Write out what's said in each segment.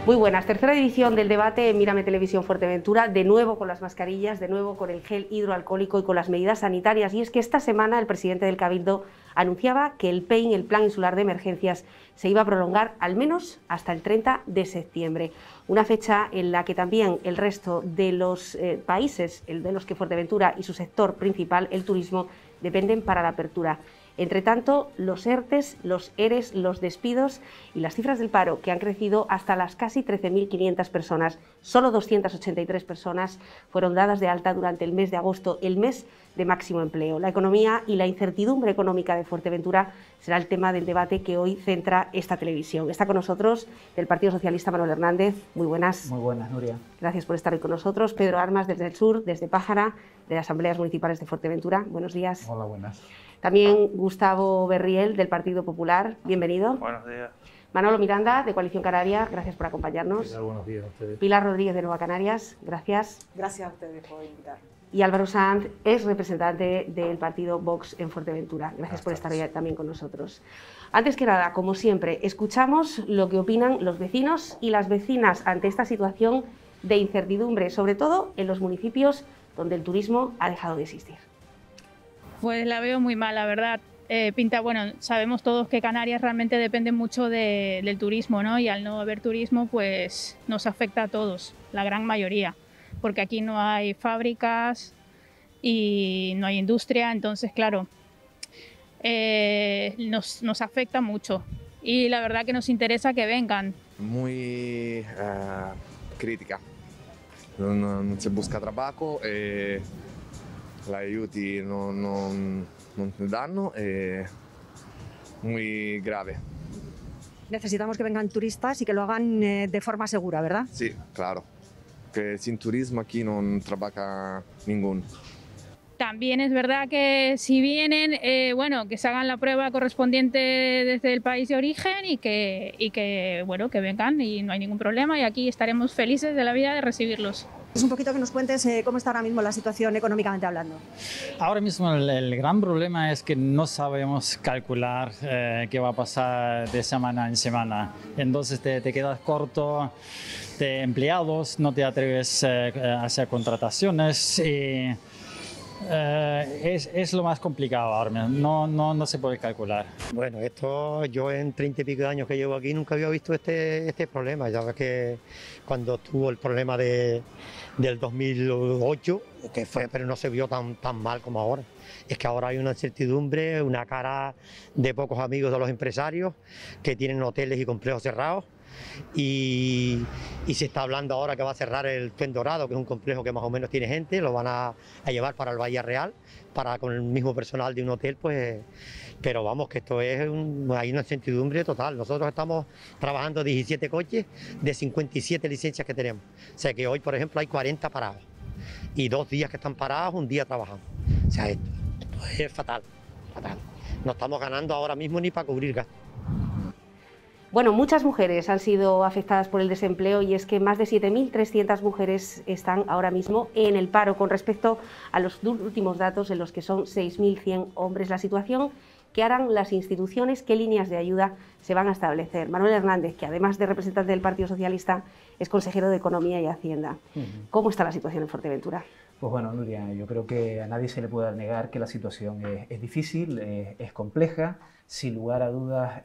Muy buenas, tercera edición del debate en Mírame Televisión Fuerteventura, de nuevo con las mascarillas, de nuevo con el gel hidroalcohólico y con las medidas sanitarias. Y es que esta semana el presidente del Cabildo anunciaba que el PEIN, el Plan Insular de Emergencias, se iba a prolongar al menos hasta el 30 de septiembre, una fecha en la que también el resto de los países, de los que Fuerteventura y su sector principal, el turismo, dependen para la apertura. Entre tanto, los ERTES, los ERES, los despidos y las cifras del paro, que han crecido hasta las casi 13.500 personas. Solo 283 personas fueron dadas de alta durante el mes de agosto, el mes de máximo empleo. La economía y la incertidumbre económica de Fuerteventura será el tema del debate que hoy centra esta televisión. Está con nosotros del Partido Socialista Manuel Hernández. Muy buenas. Muy buenas, Nuria. Gracias por estar hoy con nosotros. Pedro Armas, desde el sur, desde Pájara, de las Asambleas Municipales de Fuerteventura. Buenos días. Hola, buenas. También Gustavo Berriel, del Partido Popular. Bienvenido. Buenos días. Manolo Miranda, de Coalición Canaria. Gracias por acompañarnos. Buenos días a ustedes. Pilar Rodríguez, de Nueva Canarias. Gracias. Gracias a ustedes por invitar. Y Álvaro Sanz es representante del partido Vox en Fuerteventura. Gracias por estar hoy también con nosotros. Antes que nada, como siempre, escuchamos lo que opinan los vecinos y las vecinas ante esta situación de incertidumbre, sobre todo en los municipios donde el turismo ha dejado de existir. Pues la veo muy mal, la verdad. Bueno, sabemos todos que Canarias realmente depende mucho del turismo, ¿no? Y al no haber turismo, pues nos afecta a todos, la gran mayoría, porque aquí no hay fábricas y no hay industria, entonces, claro, nos afecta mucho. Y la verdad que nos interesa que vengan. Muy crítica. No se busca trabajo. Los aiuti non danno, muy grave. Necesitamos que vengan turistas y que lo hagan de forma segura, ¿verdad? Sí, claro, que sin turismo aquí no trabaja ninguno. También es verdad que si vienen, bueno, que se hagan la prueba correspondiente desde el país de origen y que vengan y no hay ningún problema y aquí estaremos felices de la vida de recibirlos. Es un poquito que nos cuentes cómo está ahora mismo la situación económicamente hablando. Ahora mismo el gran problema es que no sabemos calcular qué va a pasar de semana en semana. Entonces te quedas corto de empleados, no te atreves a hacer contrataciones y es lo más complicado ahora mismo. No se puede calcular. Bueno, esto yo en 30 y pico de años que llevo aquí nunca había visto este problema. Ya ves que cuando tuvo el problema del 2008, que fue, pero no se vio tan mal como ahora. Es que ahora hay una incertidumbre, una cara de pocos amigos de los empresarios que tienen hoteles y complejos cerrados. Y se está hablando ahora que va a cerrar el Tuen Dorado, que es un complejo que más o menos tiene gente, lo van a llevar para el Bahía Real, con el mismo personal de un hotel, pues. Pero vamos, que esto es hay una incertidumbre total. Nosotros estamos trabajando 17 coches de 57 licencias que tenemos. O sea que hoy, por ejemplo, hay 40 parados. Y 2 días que están parados, un día trabajando. O sea, esto es fatal, fatal. No estamos ganando ahora mismo ni para cubrir gastos. Bueno, muchas mujeres han sido afectadas por el desempleo y es que más de 7.300 mujeres están ahora mismo en el paro con respecto a los últimos datos en los que son 6.100 hombres. La situación que harán las instituciones, qué líneas de ayuda se van a establecer. Manuel Hernández, que además de representante del Partido Socialista, es consejero de Economía y Hacienda. ¿Cómo está la situación en Fuerteventura? Pues bueno, Nuria, yo creo que a nadie se le puede negar que la situación es difícil, es compleja. Sin lugar a dudas,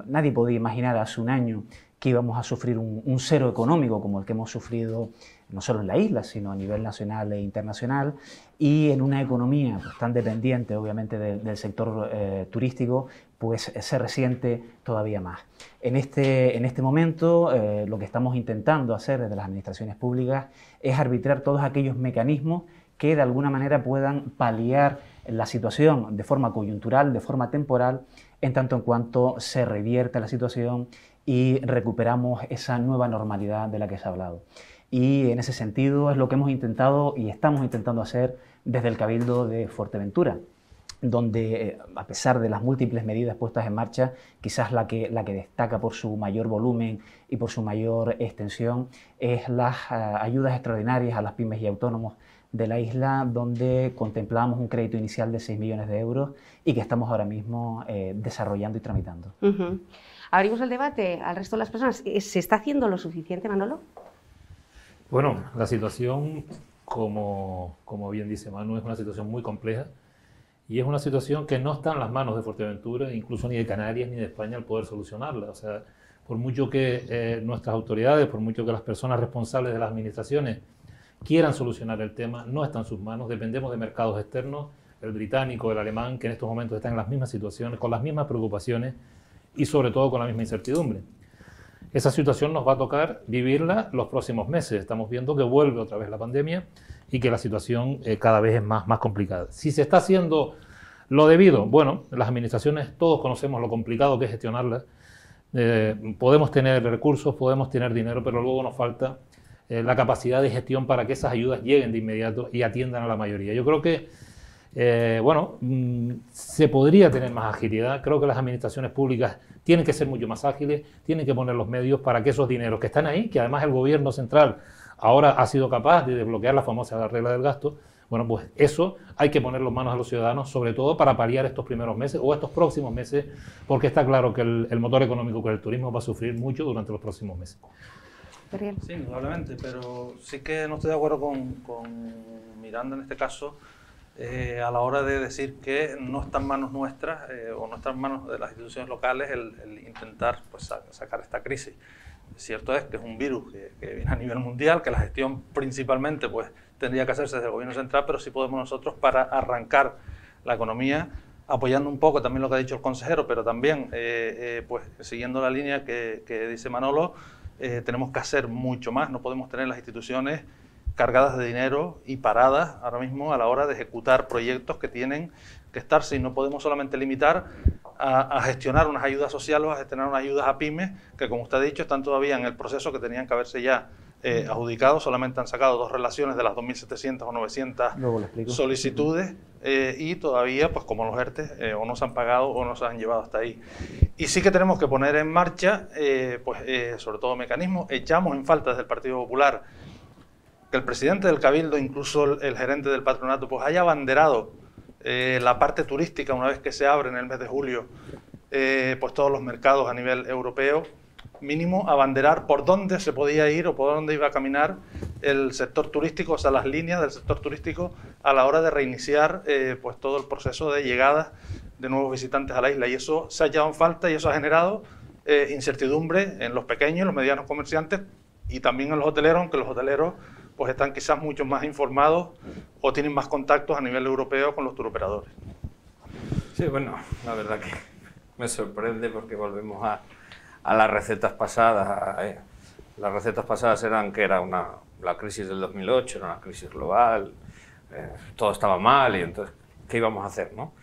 nadie podía imaginar hace un año que íbamos a sufrir un cero económico como el que hemos sufrido no solo en la isla, sino a nivel nacional e internacional, y en una economía pues, tan dependiente, obviamente, del sector turístico, pues se resiente todavía más. En este momento, lo que estamos intentando hacer desde las administraciones públicas es arbitrar todos aquellos mecanismos que de alguna manera puedan paliar la situación de forma coyuntural, de forma temporal, en tanto en cuanto se revierte la situación y recuperamos esa nueva normalidad de la que se ha hablado. Y en ese sentido es lo que hemos intentado y estamos intentando hacer desde el Cabildo de Fuerteventura. donde, a pesar de las múltiples medidas puestas en marcha, quizás la que destaca por su mayor volumen y por su mayor extensión es las ayudas extraordinarias a las pymes y autónomos de la isla, donde contemplamos un crédito inicial de 6 millones de euros y que estamos ahora mismo desarrollando y tramitando. Abrimos el debate al resto de las personas. ¿Se está haciendo lo suficiente, Manolo? Bueno, la situación, como bien dice Manu, es una situación muy compleja y es una situación que no está en las manos de Fuerteventura, incluso ni de Canarias ni de España, el poder solucionarla. O sea, por mucho que nuestras autoridades, por mucho que las personas responsables de las administraciones quieran solucionar el tema, no está en sus manos. Dependemos de mercados externos, el británico, el alemán, que en estos momentos están en las mismas situaciones, con las mismas preocupaciones y sobre todo con la misma incertidumbre. Esa situación nos va a tocar vivirla los próximos meses. Estamos viendo que vuelve otra vez la pandemia y que la situación cada vez es más complicada. Si se está haciendo lo debido, bueno, las administraciones todos conocemos lo complicado que es gestionarlas. Podemos tener recursos, podemos tener dinero, pero luego nos falta la capacidad de gestión para que esas ayudas lleguen de inmediato y atiendan a la mayoría. Yo creo que se podría tener más agilidad. Creo que las administraciones públicas tienen que ser mucho más ágiles, tienen que poner los medios para que esos dineros que están ahí, que además el gobierno central ahora ha sido capaz de desbloquear la famosa regla del gasto, bueno, pues eso hay que ponerlo en manos a los ciudadanos, sobre todo para paliar estos primeros meses o estos próximos meses, porque está claro que el motor económico con el turismo va a sufrir mucho durante los próximos meses. Sí, indudablemente, pero sí que no estoy de acuerdo con Miranda en este caso, a la hora de decir que no está en manos nuestras o no está en manos de las instituciones locales el intentar pues, sacar esta crisis. Cierto es que es un virus que viene a nivel mundial, que la gestión principalmente pues, tendría que hacerse desde el gobierno central, pero sí podemos nosotros para arrancar la economía, apoyando un poco también lo que ha dicho el consejero, pero también pues, siguiendo la línea que dice Manolo, tenemos que hacer mucho más. No podemos tener las instituciones cargadas de dinero y paradas ahora mismo a la hora de ejecutar proyectos que tienen que estarse, y no podemos solamente limitar a gestionar unas ayudas sociales o a gestionar unas ayudas a pymes que, como usted ha dicho, están todavía en el proceso, que tenían que haberse ya adjudicado. Solamente han sacado 2 relaciones de las 2.700 o 900 solicitudes y todavía, pues como los ERTE, o no se han pagado o no se han llevado hasta ahí. Y sí que tenemos que poner en marcha, sobre todo mecanismos. Echamos en falta desde el Partido Popular que el presidente del Cabildo, incluso el gerente del patronato, pues haya abanderado la parte turística una vez que se abre en el mes de julio, pues todos los mercados a nivel europeo, mínimo abanderar por dónde se podía ir o por dónde iba a caminar el sector turístico, o sea, las líneas del sector turístico a la hora de reiniciar pues todo el proceso de llegada de nuevos visitantes a la isla. Y eso se ha echado en falta y eso ha generado incertidumbre en los pequeños y los medianos comerciantes y también en los hoteleros, aunque los hoteleros pues están quizás mucho más informados o tienen más contactos a nivel europeo con los turoperadores. Sí, bueno, la verdad que me sorprende porque volvemos a las recetas pasadas. Las recetas pasadas eran que era la crisis del 2008, era una crisis global, todo estaba mal y entonces, ¿qué íbamos a hacer, no?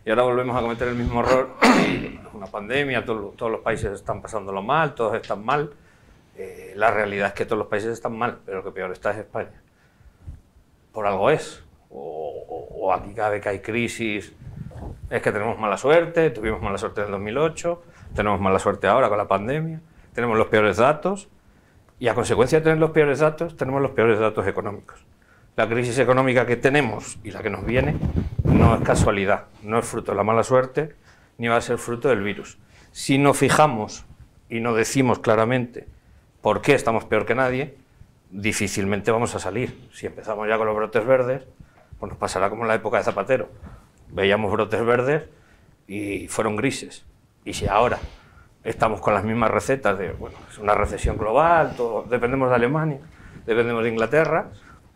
Y ahora volvemos a cometer el mismo error, una pandemia, todos los países están pasándolo mal, todos están mal. La realidad es que todos los países están mal, pero lo que peor está es España. Por algo es. O aquí cada vez que hay crisis es que tenemos mala suerte, tuvimos mala suerte en el 2008, tenemos mala suerte ahora con la pandemia, tenemos los peores datos y a consecuencia de tener los peores datos, tenemos los peores datos económicos. La crisis económica que tenemos y la que nos viene no es casualidad, no es fruto de la mala suerte ni va a ser fruto del virus. Si nos fijamos y no decimos claramente por qué estamos peor que nadie, difícilmente vamos a salir. Si empezamos ya con los brotes verdes, pues nos pasará como en la época de Zapatero. Veíamos brotes verdes y fueron grises. Y si ahora estamos con las mismas recetas de, bueno, es una recesión global, dependemos de Alemania, dependemos de Inglaterra,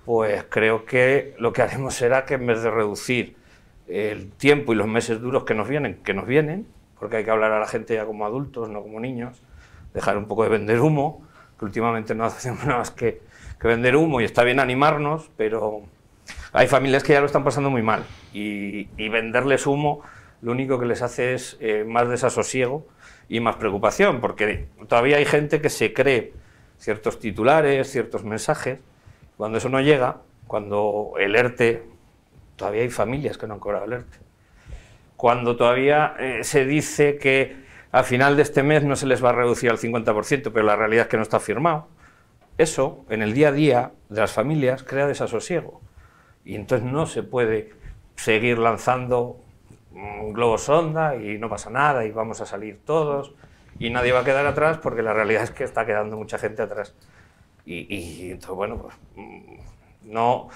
pues creo que lo que haremos será que en vez de reducir el tiempo y los meses duros que nos vienen, porque hay que hablar a la gente ya como adultos, no como niños, dejar un poco de vender humo, que últimamente no hacemos nada más que vender humo, y está bien animarnos, pero hay familias que ya lo están pasando muy mal y venderles humo lo único que les hace es más desasosiego y más preocupación, porque todavía hay gente que se cree ciertos titulares, ciertos mensajes. Cuando eso no llega, cuando el ERTE, todavía hay familias que no han cobrado el ERTE. cuando todavía se dice que a final de este mes no se les va a reducir al 50%, pero la realidad es que no está firmado. Eso, en el día a día de las familias, crea desasosiego. Y entonces no se puede seguir lanzando globos sonda y no pasa nada y vamos a salir todos y nadie va a quedar atrás, porque la realidad es que está quedando mucha gente atrás. Y entonces, bueno, pues no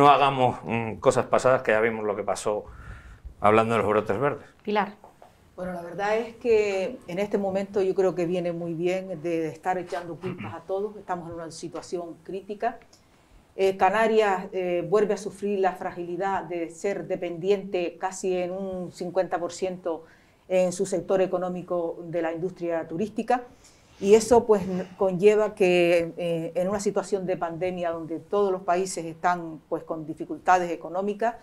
hagamos cosas pasadas, que ya vimos lo que pasó hablando de los brotes verdes. Pilar. Bueno, la verdad es que en este momento yo creo que viene muy bien de estar echando culpas a todos. Estamos en una situación crítica. Canarias vuelve a sufrir la fragilidad de ser dependiente casi en un 50% en su sector económico de la industria turística, y eso pues conlleva que en una situación de pandemia donde todos los países están pues con dificultades económicas,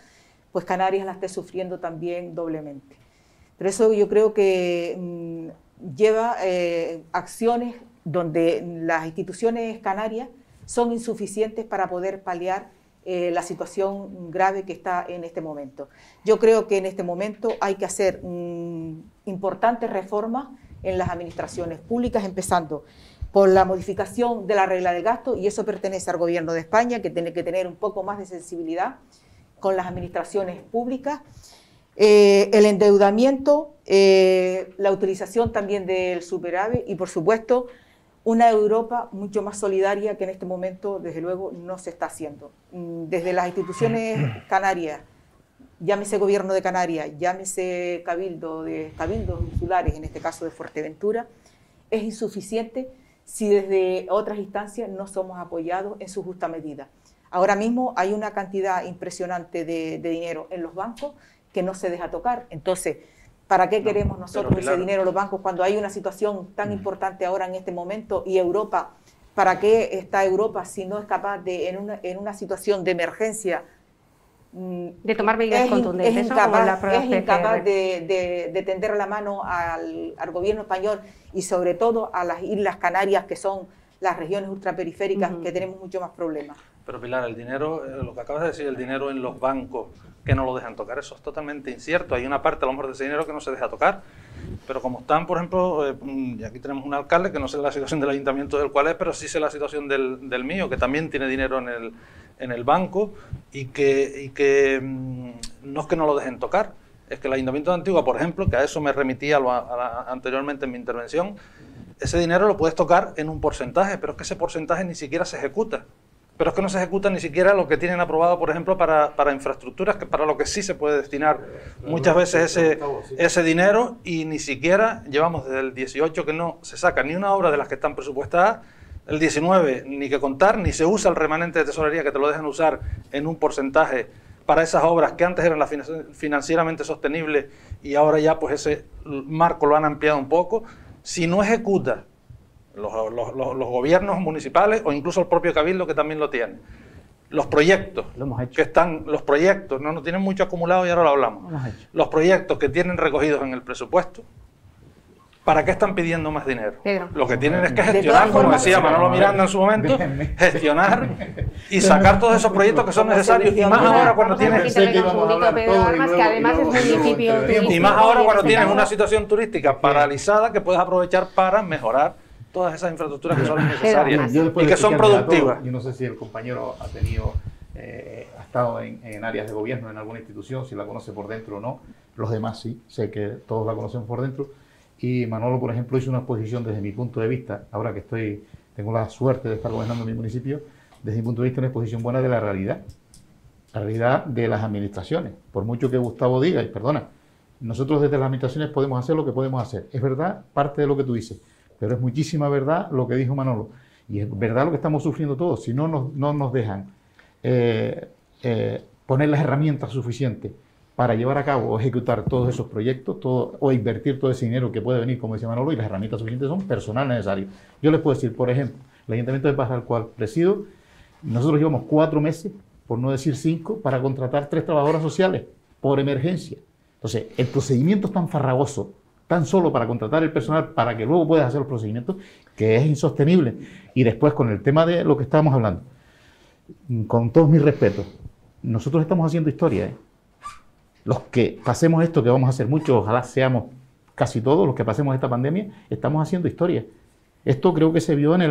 pues Canarias la esté sufriendo también doblemente. Pero eso yo creo que lleva acciones donde las instituciones canarias son insuficientes para poder paliar la situación grave que está en este momento. Yo creo que en este momento hay que hacer importantes reformas en las administraciones públicas, empezando por la modificación de la regla de gasto, y eso pertenece al Gobierno de España, que tiene que tener un poco más de sensibilidad con las administraciones públicas, el endeudamiento, la utilización también del superávit y, por supuesto, una Europa mucho más solidaria, que en este momento, desde luego, no se está haciendo. Desde las instituciones canarias, llámese Gobierno de Canarias, llámese cabildos insulares, en este caso de Fuerteventura, es insuficiente si desde otras instancias no somos apoyados en su justa medida. Ahora mismo hay una cantidad impresionante de dinero en los bancos que no se deja tocar. Entonces, ¿para qué queremos nosotros ese dinero en los bancos cuando hay una situación tan importante ahora en este momento? Y Europa, ¿para qué está Europa si no es capaz de, en una situación de emergencia, de tomar medidas contundentes? Es incapaz de tender la mano al gobierno español y sobre todo a las Islas Canarias, que son las regiones ultraperiféricas, que tenemos mucho más problemas. Pero Pilar, el dinero, lo que acabas de decir, el dinero en los bancos que no lo dejan tocar, eso es totalmente incierto. Hay una parte a lo mejor de ese dinero que no se deja tocar, pero como están, por ejemplo, y aquí tenemos un alcalde que no sé la situación del ayuntamiento del cual es, pero sí sé la situación del mío, que también tiene dinero en el banco y que no es que no lo dejen tocar, es que el ayuntamiento de Antigua, por ejemplo, que a eso me remitía anteriormente en mi intervención, ese dinero lo puedes tocar en un porcentaje, pero es que ese porcentaje ni siquiera se ejecuta. Pero es que no se ejecuta ni siquiera lo que tienen aprobado, por ejemplo, para infraestructuras, que para lo que sí se puede destinar muchas veces ese dinero, y ni siquiera llevamos desde el 18 que no se saca ni una obra de las que están presupuestadas, el 19 ni que contar, ni se usa el remanente de tesorería, que te lo dejan usar en un porcentaje para esas obras que antes eran financieramente sostenibles y ahora ya pues ese marco lo han ampliado un poco. Si no ejecuta los gobiernos municipales o incluso el propio Cabildo, que también lo tiene, los proyectos que están, no tienen mucho acumulado y ahora lo hablamos, los proyectos que tienen recogidos en el presupuesto, ¿para qué están pidiendo más dinero? Pedro. Lo que tienen es que gestionar, como decía Manolo Miranda en su momento, gestionar y sacar todos esos proyectos que son necesarios, y más ahora cuando tienes una situación turística paralizada, que puedes aprovechar para mejorar todas esas infraestructuras que son necesarias y que son productivas. Yo no sé si el compañero ha estado en áreas de gobierno en alguna institución, si la conoce por dentro o no. Los demás sí, sé que todos la conocen por dentro. Y Manolo, por ejemplo, hizo una exposición desde mi punto de vista, ahora que tengo la suerte de estar gobernando mi municipio, desde mi punto de vista una exposición buena de la realidad de las administraciones. Por mucho que Gustavo diga, y perdona, nosotros desde las administraciones podemos hacer lo que podemos hacer. Es verdad parte de lo que tú dices, pero es muchísima verdad lo que dijo Manolo. Y es verdad lo que estamos sufriendo todos. Si no nos dejan poner las herramientas suficientes para llevar a cabo o ejecutar todos esos proyectos, o invertir todo ese dinero que puede venir, como decía Manolo, y las herramientas suficientes son personal necesario. Yo les puedo decir, por ejemplo, el Ayuntamiento de Paz, al cual presido, nosotros llevamos 4 meses, por no decir 5, para contratar 3 trabajadoras sociales por emergencia. Entonces, el procedimiento es tan farragoso, tan solo para contratar el personal, para que luego puedas hacer los procedimientos, que es insostenible. Y después, con el tema de lo que estábamos hablando, con todos mis respetos, nosotros estamos haciendo historia, los que pasemos esto, que vamos a hacer muchos, ojalá seamos casi todos los que pasemos esta pandemia, estamos haciendo historia. Esto creo que se vio en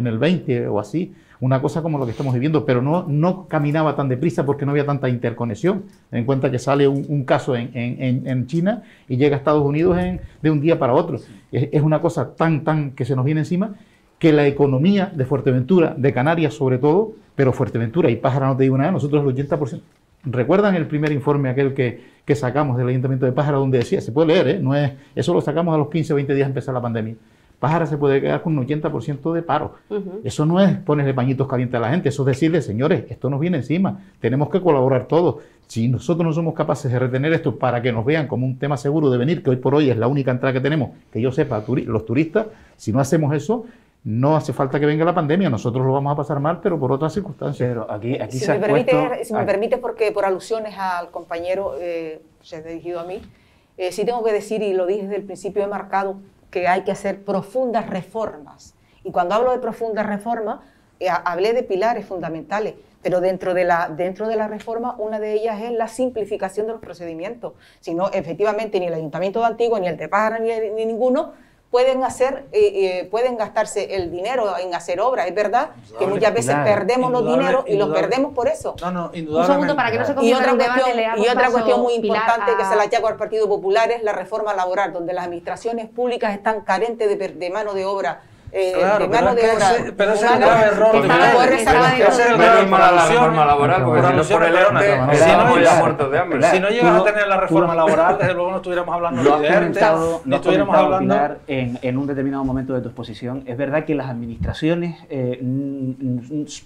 el 20 o así, una cosa como lo que estamos viviendo, pero no caminaba tan deprisa porque no había tanta interconexión. Ten en cuenta que sale un caso en China y llega a Estados Unidos de un día para otro. Es una cosa tan que se nos viene encima, que la economía de Fuerteventura, de Canarias sobre todo, pero Fuerteventura y Pájara no te digo nada, nosotros el 80%. ¿Recuerdan el primer informe aquel que sacamos del Ayuntamiento de Pájara donde decía, se puede leer, no es, eso lo sacamos a los 15 o 20 días de empezar la pandemia? Pájara se puede quedar con un 80% de paro. Eso no es ponerle pañitos calientes a la gente, eso es decirle, señores, esto nos viene encima, tenemos que colaborar todos. Si nosotros no somos capaces de retener esto para que nos vean como un tema seguro de venir, que hoy por hoy es la única entrada que tenemos, que yo sepa, los turistas, si no hacemos eso, no hace falta que venga la pandemia, nosotros lo vamos a pasar mal, pero por otras circunstancias. Pero aquí si se me permite, porque por alusiones al compañero, se ha dirigido a mí, sí tengo que decir, y lo dije desde el principio, he marcado que hay que hacer profundas reformas. Y cuando hablo de profundas reformas, hablé de pilares fundamentales, pero dentro de la reforma, una de ellas es la simplificación de los procedimientos. Si no, efectivamente, ni el Ayuntamiento de Antigua, ni el de Pájara, ni ninguno pueden gastarse el dinero en hacer obras. Es verdad que muchas veces perdemos los dineros y los perdemos por eso. Indudablemente. Un segundo para que no se convierta en un debate, le damos y otra paso, cuestión muy importante Pilar, que se la achaco al Partido Popular es la reforma laboral, donde las administraciones públicas están carentes de mano de obra. Claro, de mano de obra. Pero ese es el grave error. Ese es el grave error. La reforma laboral, porque si no por el ERTE, estamos ya muertos de hambre. Si no llegas a tener la reforma laboral, desde luego no estuviéramos hablando de ERTE, no estuviéramos hablando... Pilar, en un determinado momento de tu exposición, es verdad que las administraciones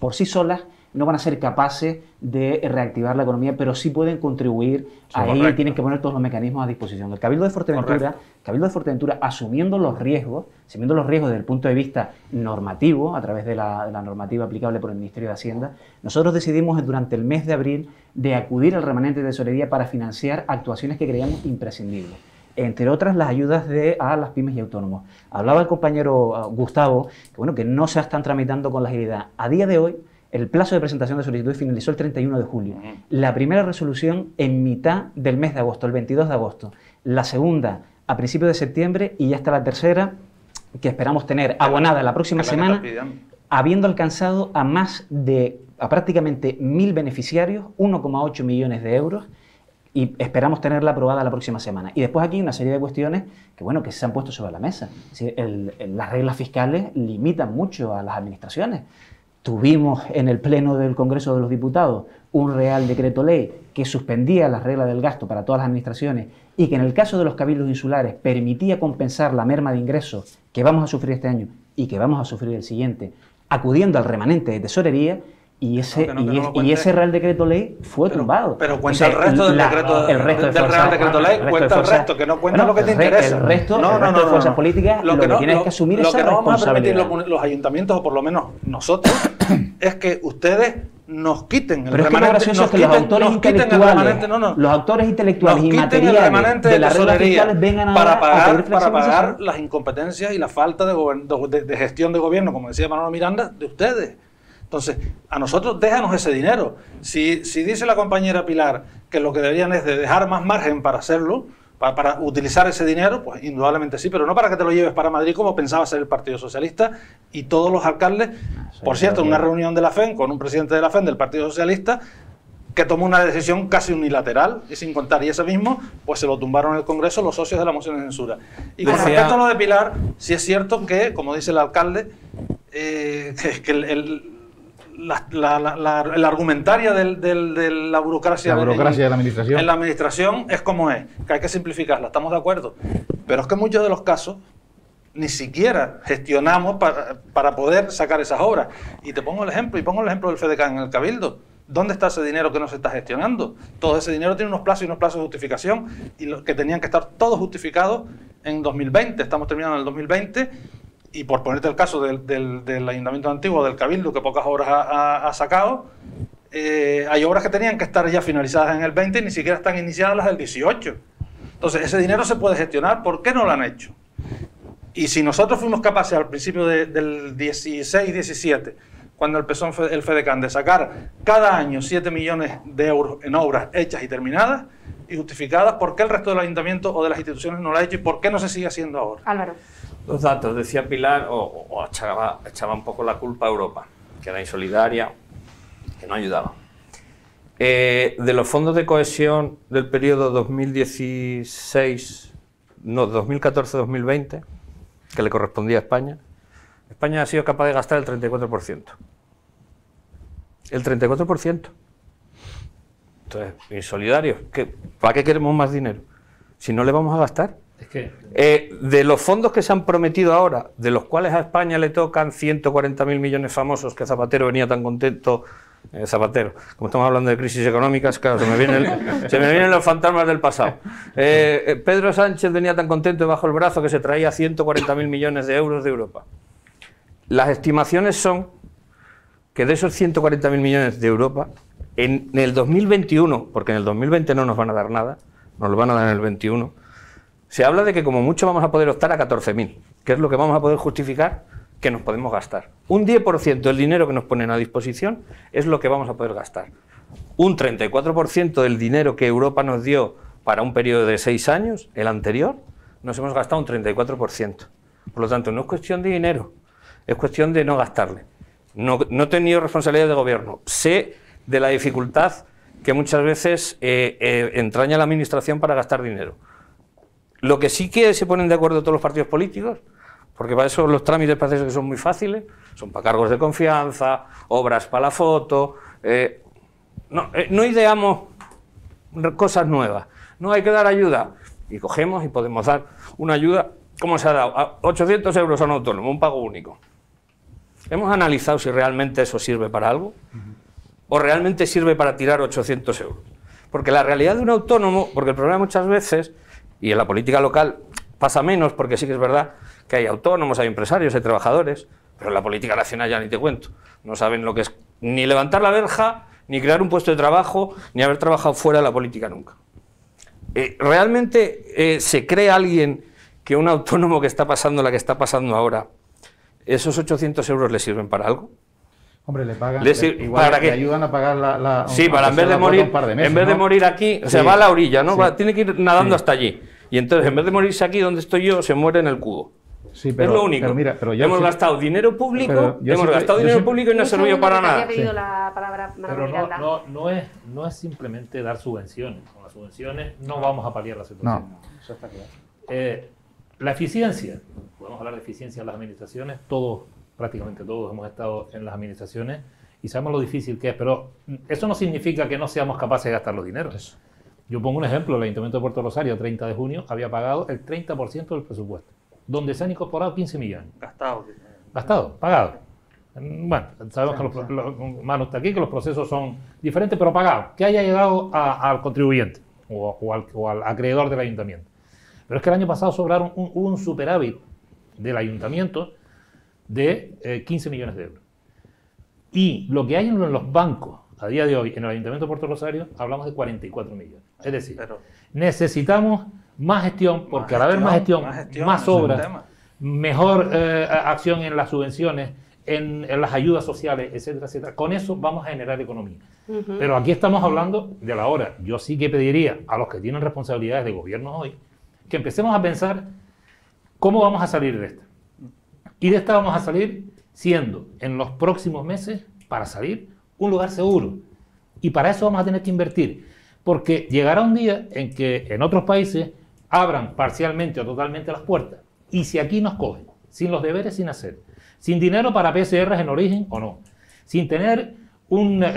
por sí solas no van a ser capaces de reactivar la economía, pero sí pueden contribuir a ello y tienen que poner todos los mecanismos a disposición. El Cabildo de Fuerteventura, asumiendo los riesgos desde el punto de vista normativo, a través de la normativa aplicable por el Ministerio de Hacienda, nosotros decidimos durante el mes de abril de acudir al remanente de tesorería para financiar actuaciones que creíamos imprescindibles. Entre otras, las ayudas a las pymes y autónomos. Hablaba el compañero Gustavo, que no se están tramitando con la agilidad. A día de hoy, el plazo de presentación de solicitudes finalizó el 31 de julio. La primera resolución en mitad del mes de agosto, el 22 de agosto. La segunda a principios de septiembre y ya está la tercera, que esperamos tener abonada la próxima semana, habiendo alcanzado a prácticamente 1.000 beneficiarios, 1,8 millones de euros, y esperamos tenerla aprobada la próxima semana. Y después aquí una serie de cuestiones que se han puesto sobre la mesa. Es decir, las reglas fiscales limitan mucho a las administraciones. Tuvimos en el Pleno del Congreso de los Diputados un Real Decreto Ley que suspendía las reglas del gasto para todas las administraciones y que en el caso de los cabildos insulares permitía compensar la merma de ingresos que vamos a sufrir este año y que vamos a sufrir el siguiente, acudiendo al remanente de tesorería, y ese Real Decreto Ley fue tumbado. Pero cuenta el resto del Real Decreto Ley, cuenta el resto, que no cuenta lo que te interesa. El resto de fuerzas políticas lo que tienes que asumir esa responsabilidad. Lo que no vamos a permitir los ayuntamientos, o por lo menos nosotros, es que ustedes nos quiten el remanente. Pero es que lo gracioso es que los autores intelectuales y materiales de las reglas fiscales vengan para pagar las incompetencias y la falta de gestión de gobierno, como decía Manolo Miranda, de ustedes. Entonces, a nosotros déjanos ese dinero. Si dice la compañera Pilar que lo que deberían es de dejar más margen para hacerlo, para utilizar ese dinero, pues indudablemente sí, pero no para que te lo lleves para Madrid como pensaba hacer el Partido Socialista y todos los alcaldes. Por cierto, en una reunión de la FEN con un presidente de la FEN del Partido Socialista que tomó una decisión casi unilateral y sin contar, y ese mismo pues se lo tumbaron en el Congreso los socios de la moción de censura. Y con respecto a lo de Pilar, sí es cierto que, como dice el alcalde, la argumentaria de la burocracia, de la administración. En la administración es como es, que hay que simplificarla, estamos de acuerdo. Pero es que en muchos de los casos ni siquiera gestionamos para poder sacar esas obras. Y te pongo el ejemplo, del FEDECAN en el Cabildo. ¿Dónde está ese dinero que no se está gestionando? Todo ese dinero tiene unos plazos y unos plazos de justificación y que tenían que estar todos justificados en 2020. Estamos terminando en el 2020. Y por ponerte el caso del Ayuntamiento de Antigua, del Cabildo, que pocas obras ha sacado, hay obras que tenían que estar ya finalizadas en el 20 y ni siquiera están iniciadas las del 18. Entonces, ese dinero se puede gestionar. ¿Por qué no lo han hecho? Y si nosotros fuimos capaces al principio del 16-17, cuando empezó el FEDECAN, de sacar cada año 7 millones de euros en obras hechas y terminadas, y justificadas, ¿por qué el resto del ayuntamiento o de las instituciones no lo ha hecho y por qué no se sigue haciendo ahora? Álvaro. Los datos, decía Pilar, o echaba un poco la culpa a Europa, que era insolidaria, que no ayudaba. De los fondos de cohesión del periodo 2014-2020, que le correspondía a España, España ha sido capaz de gastar el 34%. El 34%. Entonces, insolidarios. ¿Para qué queremos más dinero? Si no le vamos a gastar. Es que... de los fondos que se han prometido ahora, de los cuales a España le tocan 140.000 millones famosos, que Zapatero venía tan contento, Zapatero, como estamos hablando de crisis económicas, claro, se me vienen los fantasmas del pasado. Pedro Sánchez venía tan contento bajo el brazo que se traía 140.000 millones de euros de Europa. Las estimaciones son que de esos 140.000 millones de Europa, en el 2021, porque en el 2020 no nos van a dar nada, nos lo van a dar en el 21, se habla de que como mucho vamos a poder optar a 14.000, que es lo que vamos a poder justificar que nos podemos gastar. Un 10% del dinero que nos ponen a disposición es lo que vamos a poder gastar. Un 34% del dinero que Europa nos dio para un periodo de 6 años, el anterior, nos hemos gastado un 34%. Por lo tanto, no es cuestión de dinero, es cuestión de no gastarle. No he tenido responsabilidad de gobierno. Sé de la dificultad que muchas veces entraña la administración para gastar dinero. Lo que sí que se ponen de acuerdo todos los partidos políticos, porque para eso los trámites parece que son muy fáciles, son para cargos de confianza, obras para la foto, no ideamos cosas nuevas, no hay que dar ayuda, y cogemos y podemos dar una ayuda, como se ha dado, a 800 euros a un autónomo, un pago único. Hemos analizado si realmente eso sirve para algo, o realmente sirve para tirar 800 euros. Porque la realidad de un autónomo, porque el problema muchas veces, y en la política local pasa menos, porque sí que es verdad que hay autónomos, hay empresarios, hay trabajadores, pero en la política nacional ya ni te cuento. No saben lo que es ni levantar la verja, ni crear un puesto de trabajo, ni haber trabajado fuera de la política nunca. ¿Realmente se cree alguien que un autónomo que está pasando la que está pasando ahora, esos 800 euros le sirven para algo? Hombre, le pagan, igual ¿para qué? Le ayudan a pagar sí, para en vez de morir, aquí, o sea, va a la orilla, ¿no? Sí. Tiene que ir nadando hasta allí. Y entonces, en vez de morirse aquí donde estoy yo, se muere en el cubo. Sí, pero, es lo único. Pero hemos gastado dinero público, y no ha servido para nada. Pero no es simplemente dar subvenciones. Con las subvenciones no vamos a paliar la situación. No, eso está claro. La eficiencia, podemos hablar de eficiencia en las administraciones, prácticamente todos hemos estado en las administraciones y sabemos lo difícil que es, pero eso no significa que no seamos capaces de gastar los dineros. Yo pongo un ejemplo, el Ayuntamiento de Puerto Rosario, 30 de junio, había pagado el 30% del presupuesto, donde se han incorporado 15 millones. Pagado. Bueno, sabemos que Manu está aquí, que los procesos son diferentes, pero pagado, que haya llegado al contribuyente o al acreedor del ayuntamiento. Pero es que el año pasado sobraron un superávit del ayuntamiento de 15 millones de euros. Y lo que hay en los bancos a día de hoy en el Ayuntamiento de Puerto Rosario, hablamos de 44 millones. Es decir, necesitamos más gestión, porque al haber más gestión, más obras, mejor acción en las subvenciones, en las ayudas sociales, etcétera, etcétera. Con eso vamos a generar economía. Pero aquí estamos hablando de la hora. Yo sí que pediría a los que tienen responsabilidades de gobierno hoy que empecemos a pensar cómo vamos a salir de esta. Y de esta vamos a salir siendo, en los próximos meses, para salir, un lugar seguro. Y para eso vamos a tener que invertir. Porque llegará un día en que en otros países abran parcialmente o totalmente las puertas. Y si aquí nos cogen, sin los deberes sin hacer, sin dinero para PCRs en origen o no, sin tener una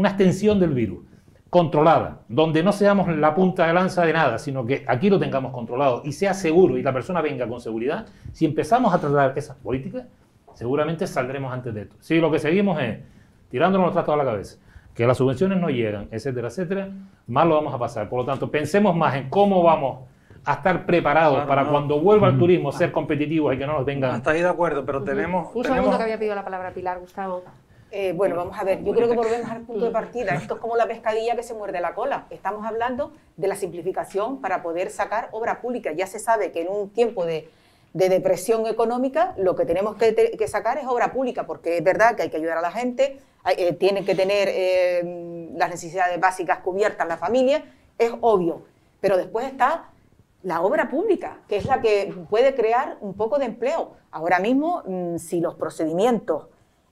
extensión del virus controlada, donde no seamos la punta de lanza de nada, sino que aquí lo tengamos controlado y sea seguro y la persona venga con seguridad, si empezamos a tratar esas políticas, seguramente saldremos antes de esto. Si lo que seguimos es tirándonos los trastos a la cabeza, que las subvenciones no llegan, etcétera, etcétera, más lo vamos a pasar. Por lo tanto, pensemos más en cómo vamos a estar preparados para cuando vuelva el turismo ser competitivos y que no nos vengan... Hasta ahí de acuerdo, pero tenemos... Un segundo que había pedido la palabra Pilar, Gustavo. Bueno, vamos a ver, yo creo que volvemos al punto de partida. Esto es como la pescadilla que se muerde la cola. Estamos hablando de la simplificación para poder sacar obra pública. Ya se sabe que en un tiempo de depresión económica lo que tenemos que sacar es obra pública, porque es verdad que hay que ayudar a la gente, tienen que tener las necesidades básicas cubiertas la familia, es obvio, pero después está la obra pública, que es la que puede crear un poco de empleo. Ahora mismo, si los procedimientos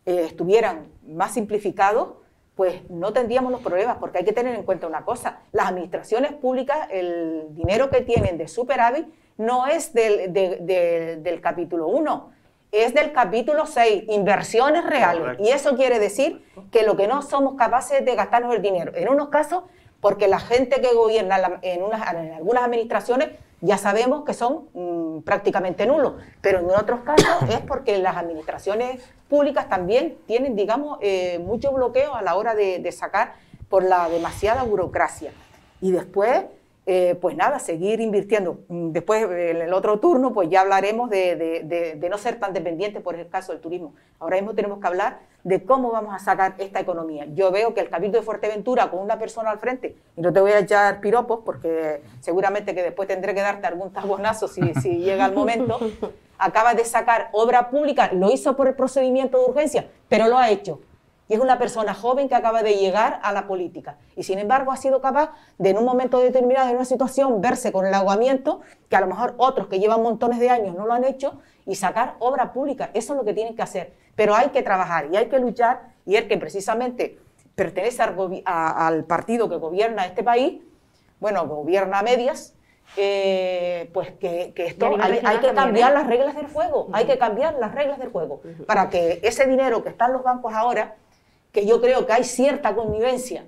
estuvieran más simplificados, pues no tendríamos los problemas, porque hay que tener en cuenta una cosa: las administraciones públicas, el dinero que tienen de superávit no es del capítulo 1, es del capítulo 6, inversiones reales. Correcto. Y eso quiere decir que lo que no somos capaces de gastarnos el dinero, en unos casos, porque la gente que gobierna en algunas administraciones ya sabemos que son prácticamente nulos, pero en otros casos es porque las administraciones públicas también tienen, digamos, mucho bloqueo a la hora de sacar por la demasiada burocracia. Y después, pues nada, seguir invirtiendo. Después, en el otro turno, pues ya hablaremos de no ser tan dependientes por el caso del turismo. Ahora mismo tenemos que hablar de cómo vamos a sacar esta economía. Yo veo que el capítulo de Fuerteventura, con una persona al frente, y no te voy a echar piropos, porque seguramente que después tendré que darte algún tabonazo si llega el momento, acaba de sacar obra pública, lo hizo por el procedimiento de urgencia, pero lo ha hecho. Y es una persona joven que acaba de llegar a la política. Y sin embargo ha sido capaz de, en un momento determinado, en una situación, verse con el ahogamiento, que a lo mejor otros que llevan montones de años no lo han hecho, y sacar obra pública. Eso es lo que tienen que hacer. Pero hay que trabajar y hay que luchar, y el que precisamente pertenece al partido que gobierna este país, bueno, gobierna a medias, pues que esto hay que cambiar las reglas del juego, hay que cambiar las reglas del juego, para que ese dinero que está en los bancos ahora, que yo creo que hay cierta connivencia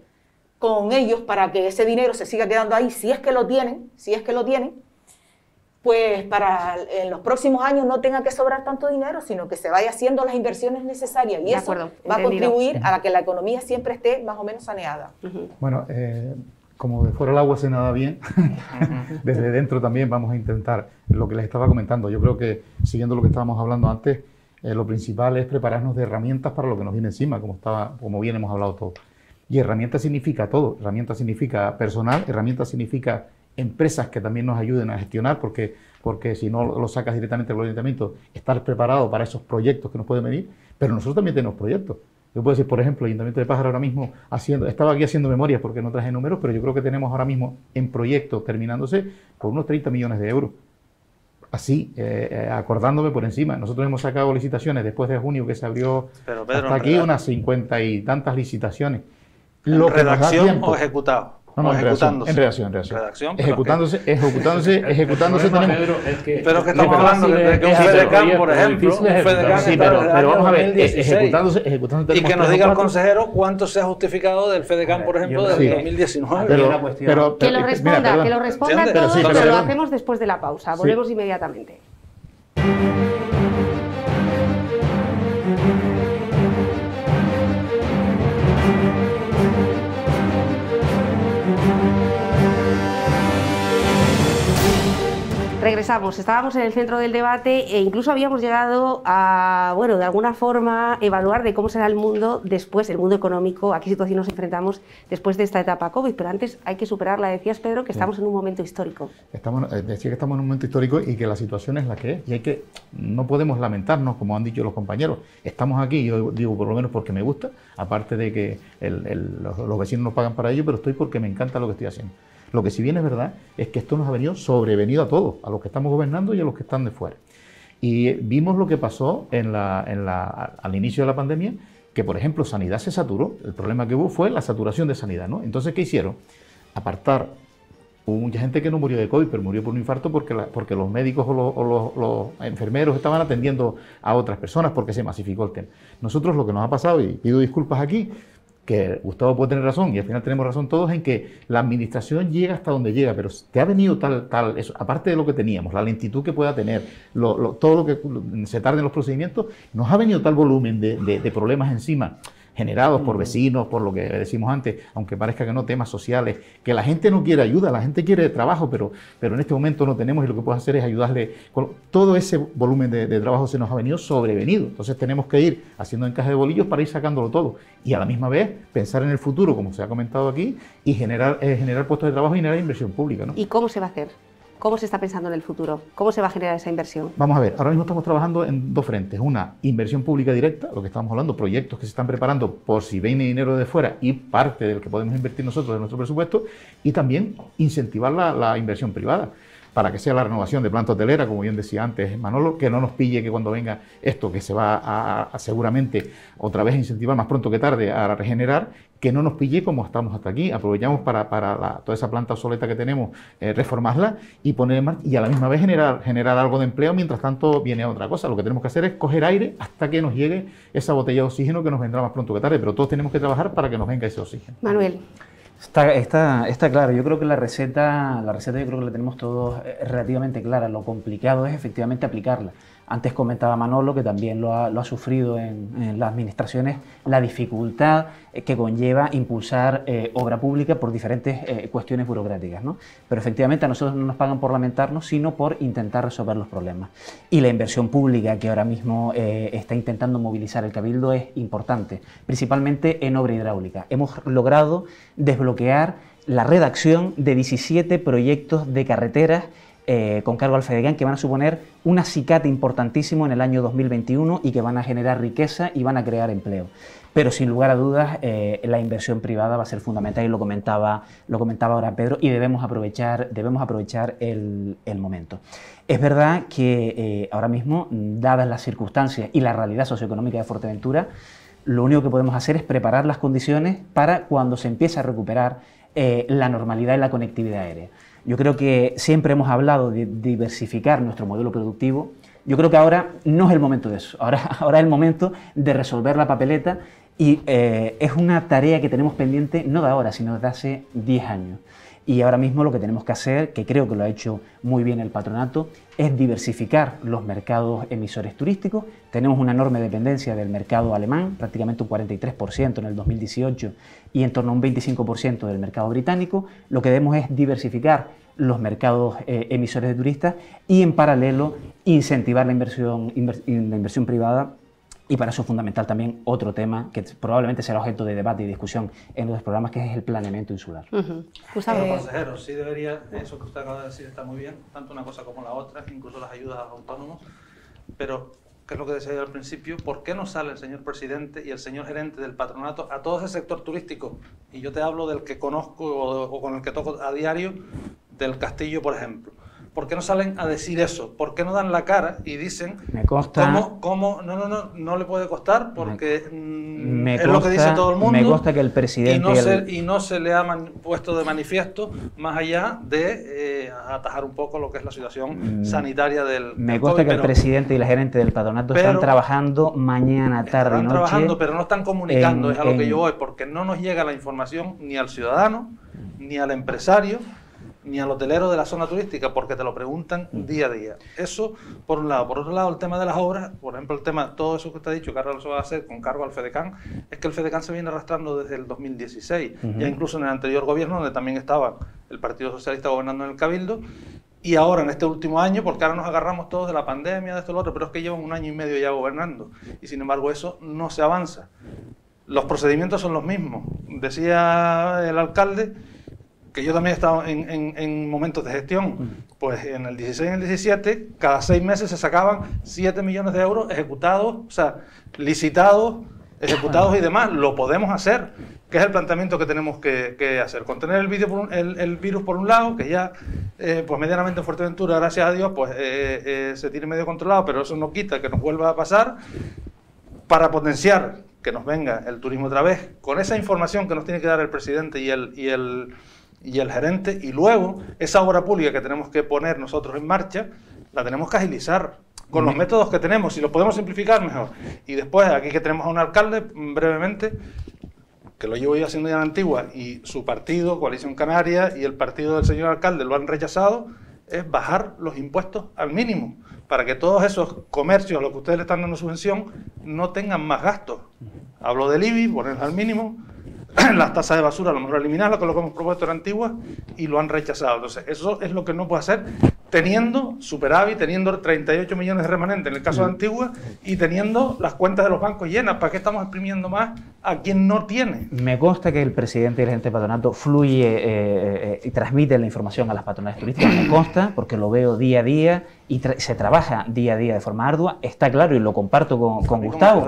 con ellos para que ese dinero se siga quedando ahí, si es que lo tienen, pues para en los próximos años no tenga que sobrar tanto dinero, sino que se vaya haciendo las inversiones necesarias, y eso va a contribuir a que la economía siempre esté más o menos saneada. Bueno, como de fuera el agua se nada bien, desde dentro también vamos a intentar lo que les estaba comentando. Yo creo que, siguiendo lo que estábamos hablando antes, lo principal es prepararnos de herramientas para lo que nos viene encima, como bien hemos hablado todos. Y herramientas significa todo. Herramientas significa personal, herramientas significa empresas que también nos ayuden a gestionar, porque si no lo sacas directamente del ayuntamiento, estar preparado para esos proyectos que nos pueden venir. Pero nosotros también tenemos proyectos. Yo puedo decir, por ejemplo, el Ayuntamiento de Pájara ahora mismo, estaba aquí haciendo memorias porque no traje números, pero yo creo que tenemos ahora mismo en proyectos terminándose por unos 30 millones de euros. Así, acordándome por encima, nosotros hemos sacado licitaciones después de junio, que se abrió pero, Pedro, hasta aquí unas 50 y tantas licitaciones. ¿En redacción o ejecutado? No, en redacción. Ejecutándose tenemos... Pero que estamos hablando de que un FEDECAM, por ejemplo, sí, pero vamos a ver, ejecutándose y que nos diga el consejero cuánto se ha justificado del FEDECAM, por ejemplo, del 2019. Que lo responda todo, pero lo hacemos después de la pausa. Volvemos inmediatamente. Regresamos, estábamos en el centro del debate e incluso habíamos llegado a, bueno, de alguna forma evaluar de cómo será el mundo después, el mundo económico, a qué situación nos enfrentamos después de esta etapa COVID, pero antes hay que superarla. Decías, Pedro, que estamos en un momento histórico. Decía que estamos en un momento histórico y que la situación es la que es, y no podemos lamentarnos, como han dicho los compañeros. Estamos aquí, yo digo por lo menos porque me gusta, aparte de que los vecinos nos pagan para ello, pero estoy porque me encanta lo que estoy haciendo. Lo que sí bien es verdad es que esto nos ha sobrevenido a todos, a los que estamos gobernando y a los que están de fuera. Y vimos lo que pasó al inicio de la pandemia, que por ejemplo Sanidad se saturó. El problema que hubo fue la saturación de Sanidad, ¿no? Entonces, ¿qué hicieron? Apartar. Hubo mucha gente que no murió de COVID, pero murió por un infarto porque los médicos o los enfermeros estaban atendiendo a otras personas, porque se masificó el tema. Nosotros lo que nos ha pasado, y pido disculpas aquí, que Gustavo puede tener razón, y al final tenemos razón todos, en que la administración llega hasta donde llega, pero te ha venido eso, aparte de lo que teníamos, la lentitud que pueda tener, todo lo que se tarde en los procedimientos, nos ha venido tal volumen de problemas encima, generados por vecinos, por lo que decimos antes, aunque parezca que no, temas sociales, que la gente no quiere ayuda, la gente quiere trabajo, pero en este momento no tenemos, y lo que podemos hacer es ayudarle. Todo ese volumen de trabajo se nos ha venido sobrevenido, entonces tenemos que ir haciendo encaje de bolillos para ir sacándolo todo, y a la misma vez pensar en el futuro, como se ha comentado aquí, y generar puestos de trabajo y generar inversión pública, ¿no? ¿Y cómo se va a hacer? ¿Cómo se está pensando en el futuro? ¿Cómo se va a generar esa inversión? Vamos a ver, ahora mismo estamos trabajando en dos frentes. Una, inversión pública directa, lo que estamos hablando, proyectos que se están preparando por si viene dinero de fuera y parte del que podemos invertir nosotros de nuestro presupuesto, y también incentivar la inversión privada, para que sea la renovación de planta hotelera, como bien decía antes Manolo, que no nos pille que cuando venga esto, que se va a seguramente otra vez a incentivar más pronto que tarde a regenerar, que no nos pille como estamos hasta aquí. Aprovechamos para toda esa planta obsoleta que tenemos, reformarla y poner en marcha, y a la misma vez generar algo de empleo. Mientras tanto viene otra cosa. Lo que tenemos que hacer es coger aire hasta que nos llegue esa botella de oxígeno que nos vendrá más pronto que tarde, pero todos tenemos que trabajar para que nos venga ese oxígeno. Manuel. Está claro. Yo creo que la receta yo creo que la tenemos todos relativamente clara. Lo complicado es efectivamente aplicarla. Antes comentaba Manolo, que también lo ha sufrido en las administraciones, la dificultad que conlleva impulsar obra pública por diferentes cuestiones burocráticas, ¿no? Pero efectivamente a nosotros no nos pagan por lamentarnos, sino por intentar resolver los problemas. Y la inversión pública que ahora mismo está intentando movilizar el Cabildo es importante, principalmente en obra hidráulica. Hemos logrado desbloquear la redacción de 17 proyectos de carreteras con cargo al FEDECAN, que van a suponer un acicate importantísimo en el año 2021 y que van a generar riqueza y van a crear empleo. Pero sin lugar a dudas la inversión privada va a ser fundamental, y lo comentaba ahora Pedro, y debemos aprovechar el momento. Es verdad que ahora mismo, dadas las circunstancias y la realidad socioeconómica de Fuerteventura, lo único que podemos hacer es preparar las condiciones para cuando se empiece a recuperar la normalidad y la conectividad aérea. Yo creo que siempre hemos hablado de diversificar nuestro modelo productivo. Yo creo que ahora no es el momento de eso. Ahora es el momento de resolver la papeleta, y es una tarea que tenemos pendiente no de ahora, sino desde hace 10 años. Y ahora mismo lo que tenemos que hacer, que creo que lo ha hecho muy bien el patronato, es diversificar los mercados emisores turísticos. Tenemos una enorme dependencia del mercado alemán, prácticamente un 43% en el 2018 y en torno a un 25% del mercado británico. Lo que debemos es diversificar los mercados emisores de turistas y, en paralelo, incentivar la inversión privada. Y para eso es fundamental también otro tema que probablemente será objeto de debate y discusión en los programas, que es el planeamiento insular. Consejero, sí debería, eso que usted acaba de decir está muy bien, tanto una cosa como la otra, incluso las ayudas a los autónomos, pero, ¿qué es lo que decía yo al principio? ¿Por qué no sale el señor presidente y el señor gerente del patronato a todo ese sector turístico? Y yo te hablo del que conozco o con el que toco a diario, del Castillo, por ejemplo. ¿Por qué no salen a decir eso? ¿Por qué no dan la cara y dicen cómo no le puede costar? Porque es lo que dice todo el mundo. Me consta que el presidente y no se le ha puesto de manifiesto, más allá de atajar un poco lo que es la situación sanitaria del Me consta que el presidente y la gerente del patronato están trabajando mañana, tarde y noche. Están trabajando, pero no están comunicando, es a lo que yo voy, porque no nos llega la información ni al ciudadano, ni al empresario, ni al hotelero de la zona turística, porque te lo preguntan día a día. Eso, por un lado. Por otro lado, el tema de las obras, por ejemplo, el tema, todo eso que usted ha dicho, que ahora lo se va a hacer con cargo al FEDECAN, es que el FEDECAN se viene arrastrando desde el 2016, ya incluso en el anterior gobierno, donde también estaba el Partido Socialista gobernando en el Cabildo, y ahora en este último año, porque ahora nos agarramos todos de la pandemia, de esto y lo otro, pero es que llevan un año y medio ya gobernando, y sin embargo eso no se avanza. Los procedimientos son los mismos. Decía el alcalde que yo también he estado en momentos de gestión, pues en el 16 y en el 17, cada 6 meses se sacaban 7 millones de euros ejecutados, o sea, licitados, ejecutados y demás. Lo podemos hacer, que es el planteamiento que tenemos que hacer. Contener el virus por un lado, que ya, pues medianamente en Fuerteventura, gracias a Dios, pues se tiene medio controlado, pero eso no quita que nos vuelva a pasar, para potenciar que nos venga el turismo otra vez, con esa información que nos tiene que dar el presidente y el gerente, y luego esa obra pública que tenemos que poner nosotros en marcha, la tenemos que agilizar con los métodos que tenemos. Si los podemos simplificar, mejor. Y después, aquí que tenemos a un alcalde, brevemente, que lo llevo yo haciendo ya en Antigua, y su partido, Coalición Canaria, y el partido del señor alcalde lo han rechazado, es bajar los impuestos al mínimo, para que todos esos comercios a los que ustedes le están dando subvención no tengan más gastos. Hablo del IBI, ponerlo al mínimo, las tasas de basura a lo mejor eliminarlas, con lo que hemos propuesto en Antigua, y lo han rechazado. Entonces, eso es lo que no puede hacer, teniendo superávit, teniendo 38 millones de remanente en el caso de Antigua, y teniendo las cuentas de los bancos llenas. ¿Para qué estamos exprimiendo más a quien no tiene. Me consta que el presidente y el gerente de patronato fluye y transmite la información a las patronales turísticas. Me consta porque lo veo día a día y se trabaja día a día de forma ardua. Está claro, y lo comparto con Gustavo,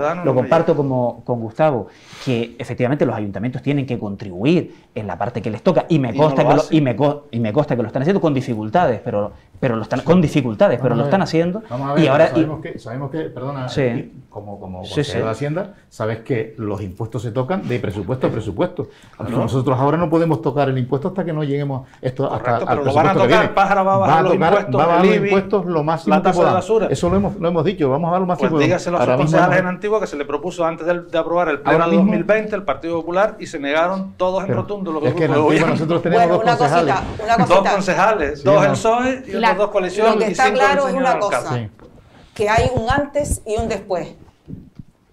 con Gustavo, que efectivamente los ayuntamientos tienen que contribuir en la parte que les toca, y me consta que lo están haciendo con dificultades, pero lo están lo están haciendo. Vamos a ver, y ahora sabemos que, perdona, sí. como consejero de Hacienda, sabes que los impuestos se tocan de presupuesto a presupuesto. Claro. Nosotros ahora no podemos tocar el impuesto hasta que no lleguemos hasta pero lo van a tocar, Pájara va a bajar los impuestos, va a bajar los impuestos lo máximo que podamos. Eso lo hemos dicho, vamos a bajar lo máximo que podamos. Dígaselo a sus concejales en Antigua, que se le propuso antes de aprobar el pleno de 2020 el Partido Popular, y se negaron todos en rotundo los grupos de gobierno. Nosotros tenemos dos concejales. Dos concejales, dos el PSOE y otros dos coaliciones. Lo que está claro es una cosa, que hay un antes y un después.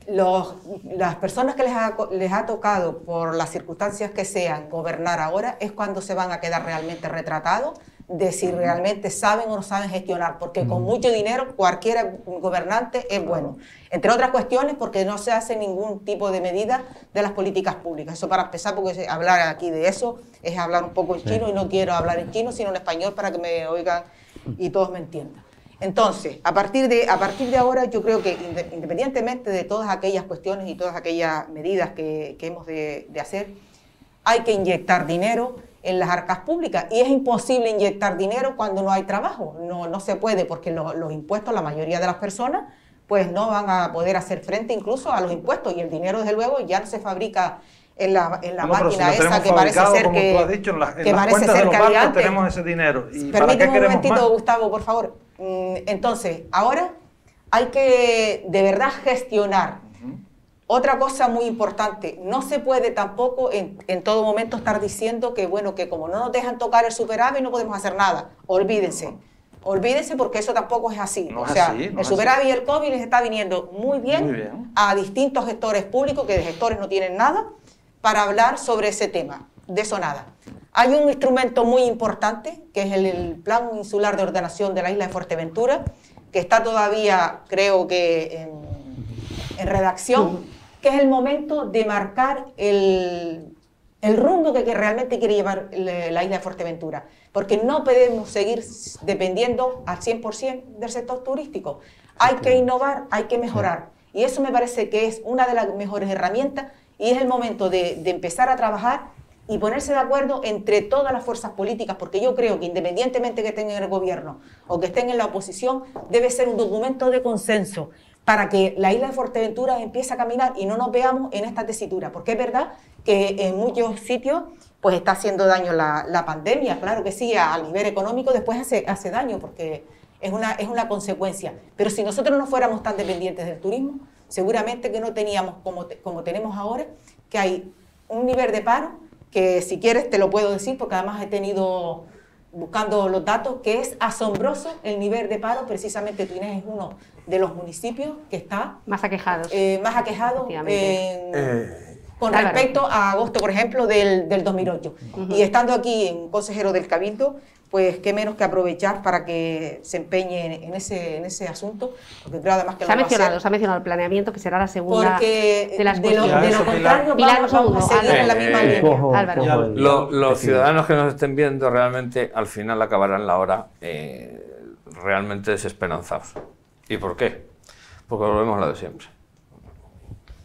Las personas que les ha tocado, por las circunstancias que sean, gobernar ahora, es cuando se van a quedar realmente retratados de si realmente saben o no saben gestionar, porque con mucho dinero cualquier gobernante es bueno. Entre otras cuestiones, porque no se hace ningún tipo de medida de las políticas públicas. Eso para empezar, porque hablar aquí de eso es hablar un poco en chino, y no quiero hablar en chino, sino en español para que me oigan y todos me entiendan. Entonces, a partir de ahora, yo creo que independientemente de todas aquellas cuestiones y todas aquellas medidas que hemos de hacer, hay que inyectar dinero en las arcas públicas, y es imposible inyectar dinero cuando no hay trabajo. No se puede, porque los impuestos, la mayoría de las personas, pues no van a poder hacer frente incluso a los impuestos, y el dinero, desde luego, ya no se fabrica en la máquina esa que parece ser como tú has dicho, en las cuentas de los bancos tenemos ese dinero. Permíteme un momentito, Gustavo, por favor. Entonces, ahora hay que de verdad gestionar. Otra cosa muy importante, no se puede tampoco en todo momento estar diciendo que, bueno, que como no nos dejan tocar el superávit no podemos hacer nada. Olvídense, porque eso tampoco es así. El superávit y el COVID les está viniendo muy bien a distintos gestores públicos, que de gestores no tienen nada, para hablar sobre ese tema. De eso nada. Hay un instrumento muy importante, que es el Plan Insular de Ordenación de la isla de Fuerteventura, que está todavía, creo que, en redacción, que es el momento de marcar el rumbo que realmente quiere llevar la isla de Fuerteventura. Porque no podemos seguir dependiendo al 100% del sector turístico. Hay que innovar, hay que mejorar. Y eso me parece que es una de las mejores herramientas, y es el momento de empezar a trabajar y ponerse de acuerdo entre todas las fuerzas políticas, porque yo creo que independientemente que estén en el gobierno o que estén en la oposición, debe ser un documento de consenso para que la isla de Fuerteventura empiece a caminar y no nos veamos en esta tesitura, porque es verdad que en muchos sitios pues está haciendo daño la pandemia, claro que sí, al nivel económico después hace daño, porque es una consecuencia, pero si nosotros no fuéramos tan dependientes del turismo, seguramente que no teníamos como tenemos ahora, que hay un nivel de paro que, si quieres te lo puedo decir, porque además he tenido, buscando los datos, que es asombroso el nivel de paro. Precisamente Tuinés es uno de los municipios que está más aquejados con respecto a agosto, por ejemplo, del 2008. Y estando aquí en consejero del Cabildo, pues qué menos que aprovechar para que se empeñe en ese asunto, porque creo además que se ha mencionado el planeamiento, que será la segunda porque de las de lo contrario vamos a seguir en la misma línea. Álvaro. Los ciudadanos que nos estén viendo realmente al final acabarán la hora realmente desesperanzados. ¿Y por qué? Porque volvemos a lo de siempre.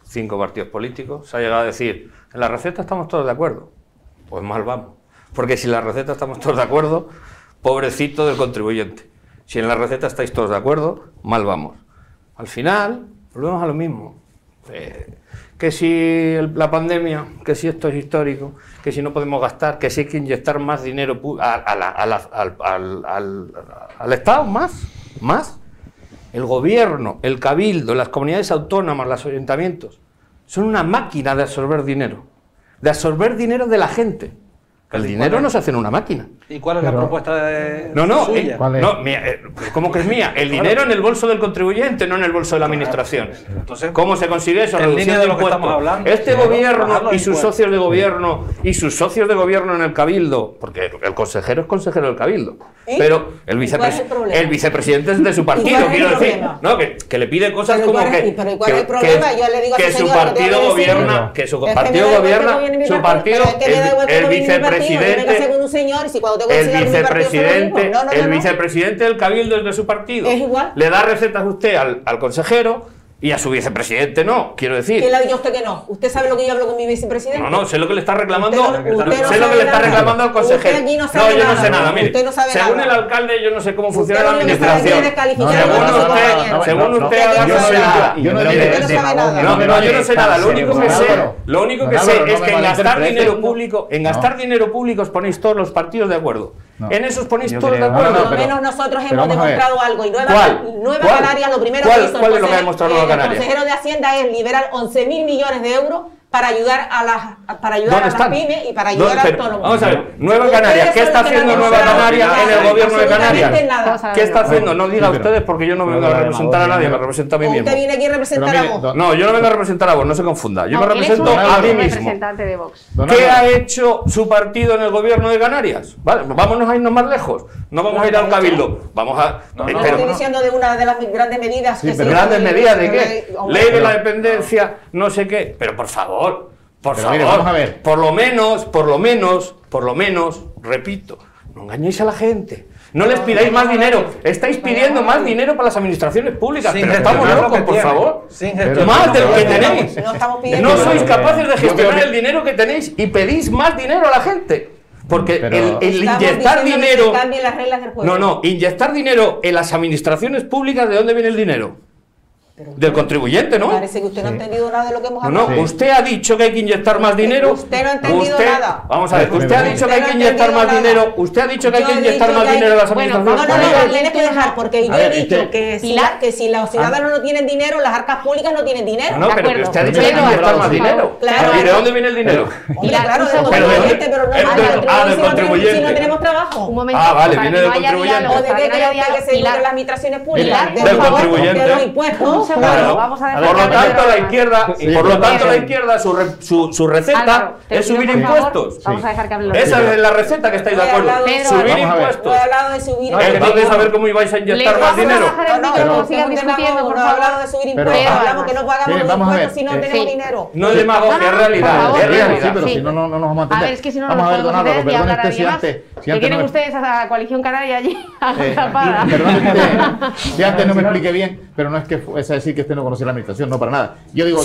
5 partidos políticos, se ha llegado a decir, en la receta estamos todos de acuerdo, pues mal vamos. Porque si en la receta estamos todos de acuerdo, pobrecito del contribuyente. Si en la receta estáis todos de acuerdo, mal vamos. Al final, volvemos a lo mismo. Que si la pandemia, que si esto es histórico, que si no podemos gastar, que si hay que inyectar más dinero al Estado, más. El gobierno, el cabildo, las comunidades autónomas, los ayuntamientos, son una máquina de absorber dinero de la gente. El dinero no se hace en una máquina. ¿Y cuál es la propuesta de suya? ¿Cómo que es mía? El dinero en el bolso del contribuyente, no en el bolso de la administración. Entonces, ¿cómo se consigue eso? Reduciendo de impuestos. Este gobierno y sus socios de gobierno en el cabildo, porque el consejero es consejero del cabildo, Pero el vicepresidente es de su partido, quiero decir, ¿no? Que le pide cosas como que su partido gobierna, que su partido gobierna, su partido, el vicepresidente del Cabildo es de su partido. Le da recetas usted al consejero y a su vicepresidente no, quiero decir. ¿Qué le digo a usted que no? ¿Usted sabe lo que yo hablo con mi vicepresidente? No, sé lo que le está reclamando. Sé lo que le está reclamando al consejero. No, yo no sé nada. Mire, según el alcalde, yo no sé cómo funciona la administración. Según usted, yo no sé nada. Yo no sé nada. Lo único que sé es que en gastar dinero público os ponéis todos los partidos de acuerdo. En eso os ponéis todos de acuerdo. Por lo menos nosotros hemos demostrado algo. Y Nueva Canarias lo primero que hizo ¿cuál es lo que ha demostrado Nueva Canarias? El consejero de Hacienda es liberar 11.000 millones de euros para ayudar a las pymes y para ayudar a autónomos. Vamos a ver, Nueva Canarias, ¿qué está haciendo Nueva Canarias en el gobierno de Canarias? ¿Qué está haciendo? No diga ustedes porque yo no vengo a representar a nadie, me represento a mí mismo. ¿Usted viene aquí a representar a vos? No, yo no vengo a representar a vos, no se confunda. Yo me represento a mí mismo. ¿Qué ha hecho su partido en el gobierno de Canarias? Vale, vámonos a irnos más lejos. No vamos a ir al Cabildo. Vamos a... Estoy diciendo de una de las grandes medidas. ¿Grandes medidas de qué? Ley de la dependencia, no sé qué. Pero por favor, mire, vamos a ver. Por lo menos, repito, no engañéis a la gente. No les pidáis más dinero. Estáis pidiendo más dinero para las administraciones públicas. Pero estamos locos, por favor. Más del que tenéis. No sois capaces de gestionar el dinero que tenéis y pedís más dinero a la gente. Porque el inyectar dinero... inyectar dinero en las administraciones públicas, ¿de dónde viene el dinero? Del contribuyente, ¿no? Parece que usted no ha entendido nada de lo que hemos hablado. No, usted ha dicho que hay que inyectar más dinero. Usted no ha entendido nada. Vamos a ver, usted ha dicho que hay que inyectar más dinero. Usted ha dicho que hay que inyectar más dinero a las administraciones. No, tienes que dejar, porque yo he dicho que si los ciudadanos no tienen dinero, las arcas públicas no tienen dinero. No, pero usted ha dicho que hay que inyectar más dinero. ¿Y de dónde viene el dinero? Claro, del contribuyente, pero no del contribuyente. Si no tenemos trabajo. Vale, viene del contribuyente. ¿O de qué cree usted que se las administraciones públicas? Del contribuyente. De los impuestos. Vamos a por lo tanto, la izquierda, su receta es subir impuestos. Vamos a dejar que hable. Esa es la receta que estáis de acuerdo. Subir impuestos. No he hablado de subir impuestos. Entonces, a ver cómo ibais a inyectar más dinero. No he hablado de subir impuestos. Hablamos que no pagamos los impuestos si no tenemos dinero. No es demagogia, es realidad. Sí, pero si no nos vamos a entender. A ver, es que si no nos podemos entender y hablar a alguien más. Que tienen ustedes a la coalición canaria allí atrapada. Perdón, si antes no me expliqué bien, pero no es que es decir que no conocía la administración, no para nada. Yo digo,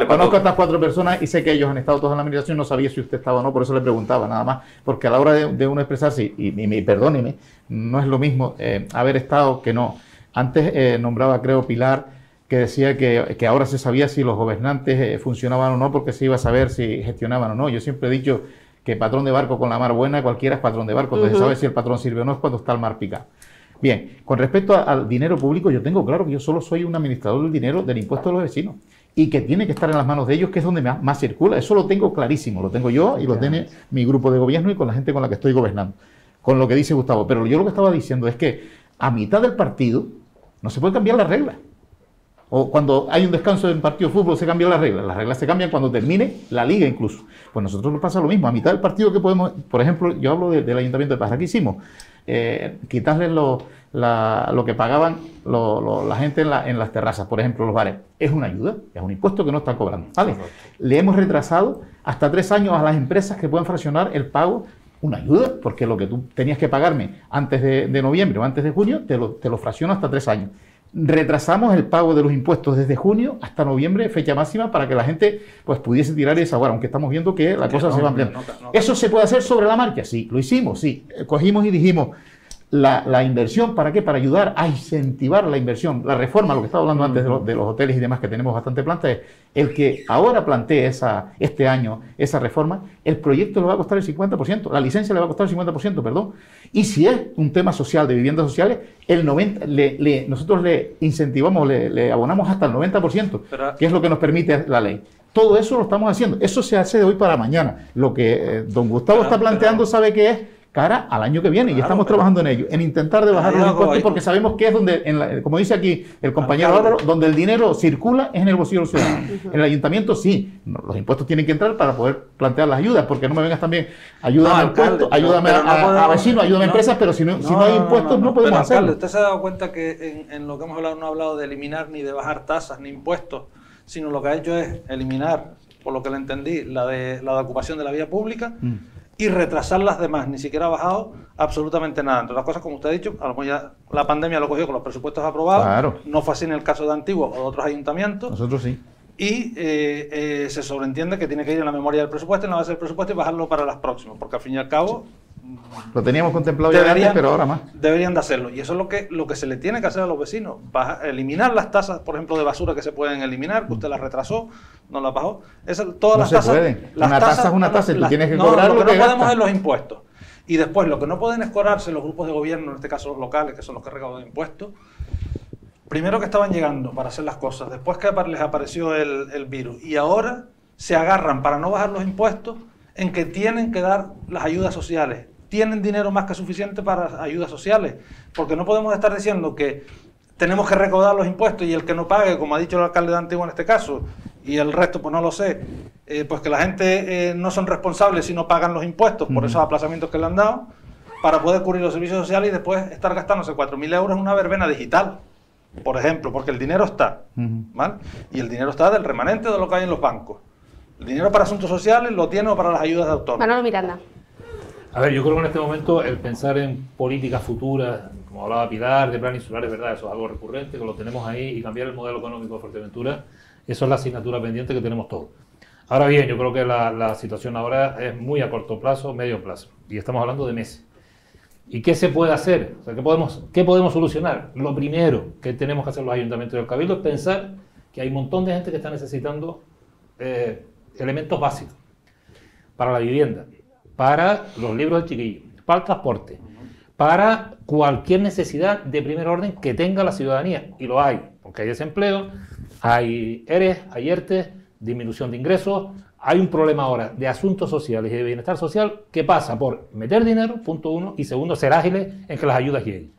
conozco a estas 4 personas y sé que ellos han estado todos en la administración, no sabía si usted estaba o no, por eso le preguntaba nada más, porque a la hora de uno expresarse, y perdóneme, no es lo mismo haber estado que no. Antes nombraba, creo, Pilar, que decía que ahora se sabía si los gobernantes funcionaban o no, porque se iba a saber si gestionaban o no. Yo siempre he dicho que patrón de barco con la mar buena, cualquiera es patrón de barco, entonces sabe si el patrón sirve o no es cuando está el mar picado. Bien, con respecto al dinero público, yo tengo claro que yo solo soy un administrador del dinero del impuesto de los vecinos y que tiene que estar en las manos de ellos, que es donde más circula. Eso lo tengo clarísimo, lo tengo yo y lo tiene mi grupo de gobierno y con la gente con la que estoy gobernando, con lo que dice Gustavo. Pero yo lo que estaba diciendo es que a mitad del partido no se puede cambiar las reglas. O cuando hay un descanso en partido de fútbol se cambian las reglas se cambian cuando termine la liga incluso. Pues nosotros nos pasa lo mismo, a mitad del partido que podemos, por ejemplo, yo hablo del Ayuntamiento de Pájara, ¿qué hicimos? Quitarles lo que pagaban la gente en las terrazas, por ejemplo, los bares. Es una ayuda, es un impuesto que no están cobrando, ¿vale? Le hemos retrasado hasta 3 años a las empresas que puedan fraccionar el pago, una ayuda, porque lo que tú tenías que pagarme antes de noviembre o antes de junio, te lo fracciono hasta 3 años. Retrasamos el pago de los impuestos desde junio hasta noviembre, fecha máxima, para que la gente pues pudiese tirar esa guarda, aunque estamos viendo que la cosa se va ampliando. ¿Eso se puede hacer sobre la marcha? Sí, lo hicimos, sí. Cogimos y dijimos, la inversión, ¿para qué? Para ayudar a incentivar la inversión. La reforma, lo que estaba hablando antes de los hoteles y demás, que tenemos bastante planta, es el que ahora plantee este año esa reforma, el proyecto le va a costar el 50%, la licencia le va a costar el 50%, perdón. Y si es un tema social, de viviendas sociales, el 90%, nosotros le incentivamos, le abonamos hasta el 90%, que es lo que nos permite la ley. Todo eso lo estamos haciendo. Eso se hace de hoy para mañana. Lo que don Gustavo está planteando, ¿sabe qué es? cara al año que viene, y estamos trabajando en ello, en intentar de bajar los impuestos, porque sabemos que es donde, como dice aquí el compañero Álvaro, donde el dinero circula es en el bolsillo del ciudadano. En el ayuntamiento sí, los impuestos tienen que entrar para poder plantear las ayudas, porque no me vengas también, ayúdame a impuestos, ayúdame a vecinos, ayúdame a empresas, pero si no hay impuestos no podemos hacerlo. ¿Usted se ha dado cuenta que en lo que hemos hablado no ha hablado de eliminar ni de bajar tasas ni impuestos, sino lo que ha hecho es eliminar, por lo que le entendí, la de ocupación de la vía pública y retrasar las demás? Ni siquiera ha bajado absolutamente nada. Entre las cosas, como usted ha dicho, a lo mejor ya la pandemia lo cogió con los presupuestos aprobados, no fue así en el caso de Antigua o de otros ayuntamientos. Nosotros sí. Y se sobreentiende que tiene que ir en la memoria del presupuesto, en la base del presupuesto, y bajarlo para las próximas, porque al fin y al cabo lo teníamos contemplado ya antes, pero ahora más. Deberían de hacerlo. Y eso es lo que se le tiene que hacer a los vecinos. Eliminar las tasas, por ejemplo, de basura que se pueden eliminar, que usted las retrasó, no las bajó. Todas las tasas. Pueden. Una tasa es una tasa y tú tienes que cobrar lo que no podemos gastas. es los impuestos. Y después, lo que no pueden es cobrarse los grupos de gobierno, en este caso los locales, que son los que recaudan impuestos. Primero que estaban llegando para hacer las cosas, después que les apareció el virus, y ahora se agarran para no bajar los impuestos en que tienen que dar las ayudas sociales. Tienen dinero más que suficiente para ayudas sociales, porque no podemos estar diciendo que tenemos que recaudar los impuestos y el que no pague, como ha dicho el alcalde de Antigua en este caso, y el resto pues no lo sé, pues que la gente no son responsables si no pagan los impuestos por esos aplazamientos que le han dado, para poder cubrir los servicios sociales y después estar gastándose 4.000 euros en una verbena digital, por ejemplo, porque el dinero está, ¿vale? Y el dinero está del remanente de lo que hay en los bancos. El dinero para asuntos sociales lo tiene o para las ayudas de autónomos. Manolo Miranda. A ver, yo creo que en este momento el pensar en políticas futuras, como hablaba Pilar, de plan insular, es verdad, eso es algo recurrente, que lo tenemos ahí, y cambiar el modelo económico de Fuerteventura, eso es la asignatura pendiente que tenemos todos. Ahora bien, yo creo que la situación ahora es muy a corto plazo, medio plazo, y estamos hablando de meses. ¿Y qué se puede hacer? O sea, ¿qué podemos solucionar? Lo primero que tenemos que hacer los ayuntamientos y el Cabildo es pensar que hay un montón de gente que está necesitando elementos básicos para la vivienda, para los libros del chiquillo, para el transporte, para cualquier necesidad de primer orden que tenga la ciudadanía, y lo hay, porque hay desempleo, hay ERES, hay ERTE, disminución de ingresos, hay un problema ahora de asuntos sociales y de bienestar social que pasa por meter dinero, punto uno, y segundo, ser ágiles en que las ayudas lleguen.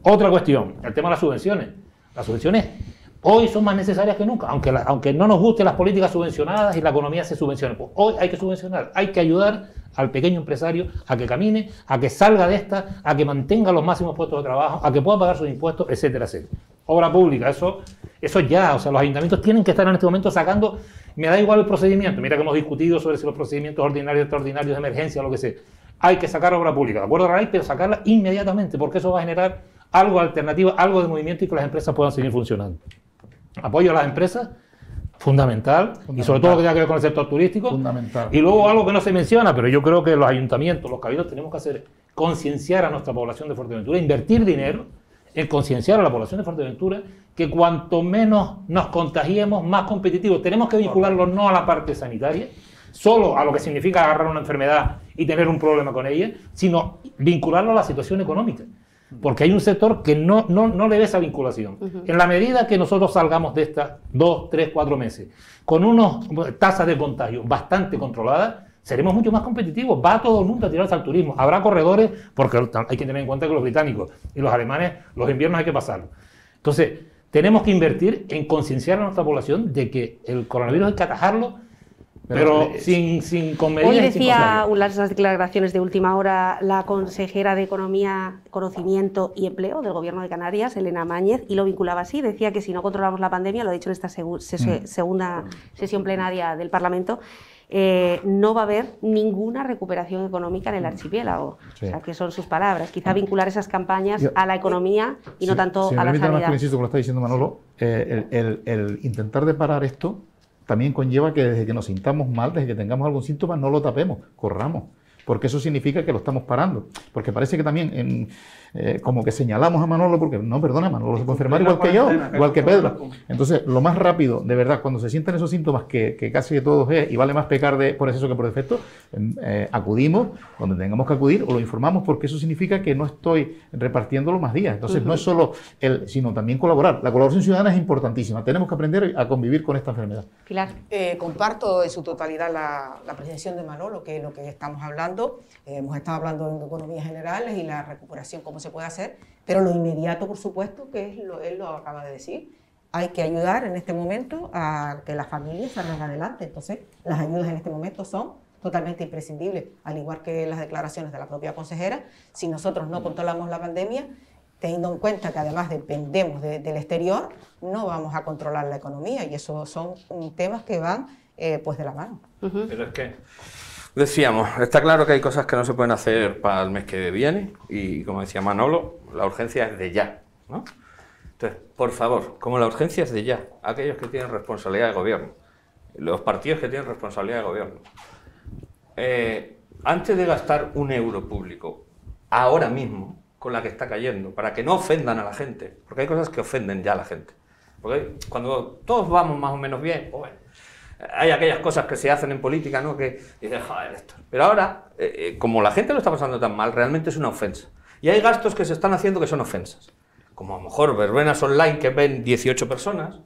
Otra cuestión, el tema de las subvenciones. Las subvenciones hoy son más necesarias que nunca, aunque no nos gusten las políticas subvencionadas y la economía se subvencione. Pues hoy hay que subvencionar, hay que ayudar al pequeño empresario a que camine, a que salga de esta, a que mantenga los máximos puestos de trabajo, a que pueda pagar sus impuestos, etcétera, etcétera. Obra pública, eso ya, o sea, los ayuntamientos tienen que estar en este momento sacando, me da igual el procedimiento, mira que hemos discutido sobre si los procedimientos ordinarios, extraordinarios, de emergencia, lo que sea. Hay que sacar obra pública, de acuerdo a la ley, pero sacarla inmediatamente, porque eso va a generar algo alternativo, algo de movimiento y que las empresas puedan seguir funcionando. Apoyo a las empresas, fundamental, y sobre todo lo que tenga que ver con el sector turístico. Fundamental. Y luego algo que no se menciona, pero yo creo que los ayuntamientos, los cabildos, tenemos que hacer concienciar a nuestra población de Fuerteventura, invertir dinero en concienciar a la población de Fuerteventura que cuanto menos nos contagiemos, más competitivos. Tenemos que vincularlo no a la parte sanitaria, solo a lo que significa agarrar una enfermedad y tener un problema con ella, sino vincularlo a la situación económica. Porque hay un sector que no le ve esa vinculación. En la medida que nosotros salgamos de estas 2, 3, 4 meses con unas tasas de contagio bastante controladas, seremos mucho más competitivos. Va todo el mundo a tirarse al turismo. Habrá corredores, porque hay que tener en cuenta que los británicos y los alemanes, los inviernos hay que pasarlos. Entonces, tenemos que invertir en concienciar a nuestra población de que el coronavirus hay que atajarlo, pero con medidas. Hoy decía las declaraciones de última hora la consejera de Economía, Conocimiento y Empleo del Gobierno de Canarias, Elena Máñez, y lo vinculaba así. Decía que si no controlamos la pandemia, lo ha dicho en esta segunda sesión plenaria del Parlamento, no va a haber ninguna recuperación económica en el archipiélago. Sí. O sea, que son sus palabras. Quizá vincular esas campañas a la economía y no tanto a la sanidad. Más, insisto, como lo está diciendo Manolo, el intentar de parar esto también conlleva que desde que nos sintamos mal, desde que tengamos algún síntoma, no lo tapemos, corramos. Porque eso significa que lo estamos parando. Porque parece que también, como que señalamos a Manolo, porque no, perdona, Manolo se puede enfermar igual que yo, igual que Pedro. Entonces, lo más rápido, de verdad, cuando se sientan esos síntomas, que casi de todos es, y vale más pecar por exceso que por defecto, acudimos donde tengamos que acudir o lo informamos, porque eso significa que no estoy repartiéndolo más días. Entonces, no es solo sino también colaborar. La colaboración ciudadana es importantísima. Tenemos que aprender a convivir con esta enfermedad. Pilar. Comparto en su totalidad la apreciación de Manolo, que es lo que estamos hablando. hablando, hemos estado hablando de economías generales y la recuperación, cómo se puede hacer, pero lo inmediato, por supuesto, que es él lo acaba de decir, hay que ayudar en este momento a que las familias salgan adelante. Entonces, las ayudas en este momento son totalmente imprescindibles, al igual que las declaraciones de la propia consejera. Si nosotros no controlamos la pandemia, teniendo en cuenta que además dependemos del exterior, no vamos a controlar la economía, y eso son temas que van pues de la mano. Pero es que, decíamos, está claro que hay cosas que no se pueden hacer para el mes que viene, y como decía Manolo, la urgencia es de ya, ¿no? Entonces, por favor, como la urgencia es de ya, aquellos que tienen responsabilidad de gobierno, los partidos que tienen responsabilidad de gobierno, antes de gastar un euro público, ahora mismo, con la que está cayendo, para que no ofendan a la gente, porque hay cosas que ofenden ya a la gente. Porque cuando todos vamos más o menos bien, bueno, hay aquellas cosas que se hacen en política, ¿no? Que dices, joder, esto. Pero ahora, como la gente lo está pasando tan mal, realmente es una ofensa. Y hay gastos que se están haciendo que son ofensas. Como a lo mejor verbenas online que ven 18 personas,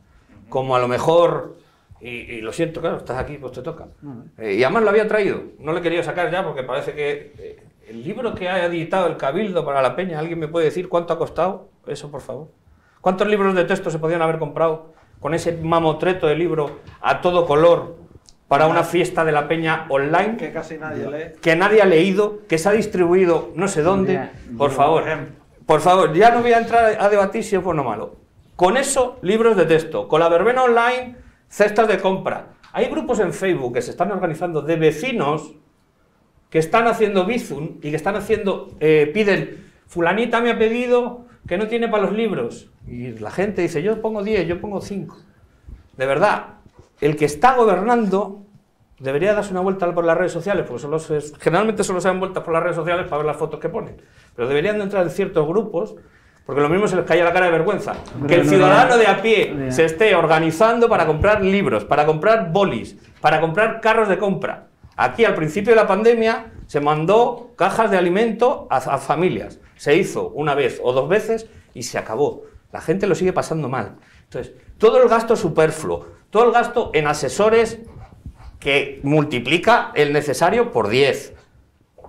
como a lo mejor, y lo siento, claro, estás aquí, pues te toca. Y además lo había traído, no lo he querido sacar ya porque parece que el libro que ha editado el Cabildo para la Peña, ¿alguien me puede decir cuánto ha costado? Eso, por favor. ¿Cuántos libros de texto se podían haber comprado con ese mamotreto de libro a todo color para una fiesta de la Peña online? Que casi nadie lee. Que nadie ha leído, que se ha distribuido no sé dónde. Por favor, ya no voy a entrar a debatir si es bueno o malo. Con eso, libros de texto. Con la verbena online, cestas de compra. Hay grupos en Facebook que se están organizando de vecinos que están haciendo bizum y que están haciendo, piden, fulanita me ha pedido que no tiene para los libros. Y la gente dice, yo pongo 10, yo pongo 5. De verdad, el que está gobernando debería darse una vuelta por las redes sociales, porque generalmente solo se dan vueltas por las redes sociales para ver las fotos que ponen. Pero deberían de entrar en ciertos grupos, porque lo mismo se les cae la cara de vergüenza. Que el ciudadano de a pie se esté organizando para comprar libros, para comprar bolis, para comprar carros de compra. Aquí al principio de la pandemia se mandó cajas de alimento a familias. Se hizo una vez o dos veces y se acabó. La gente lo sigue pasando mal. Entonces, todo el gasto superfluo, todo el gasto en asesores que multiplica el necesario por 10.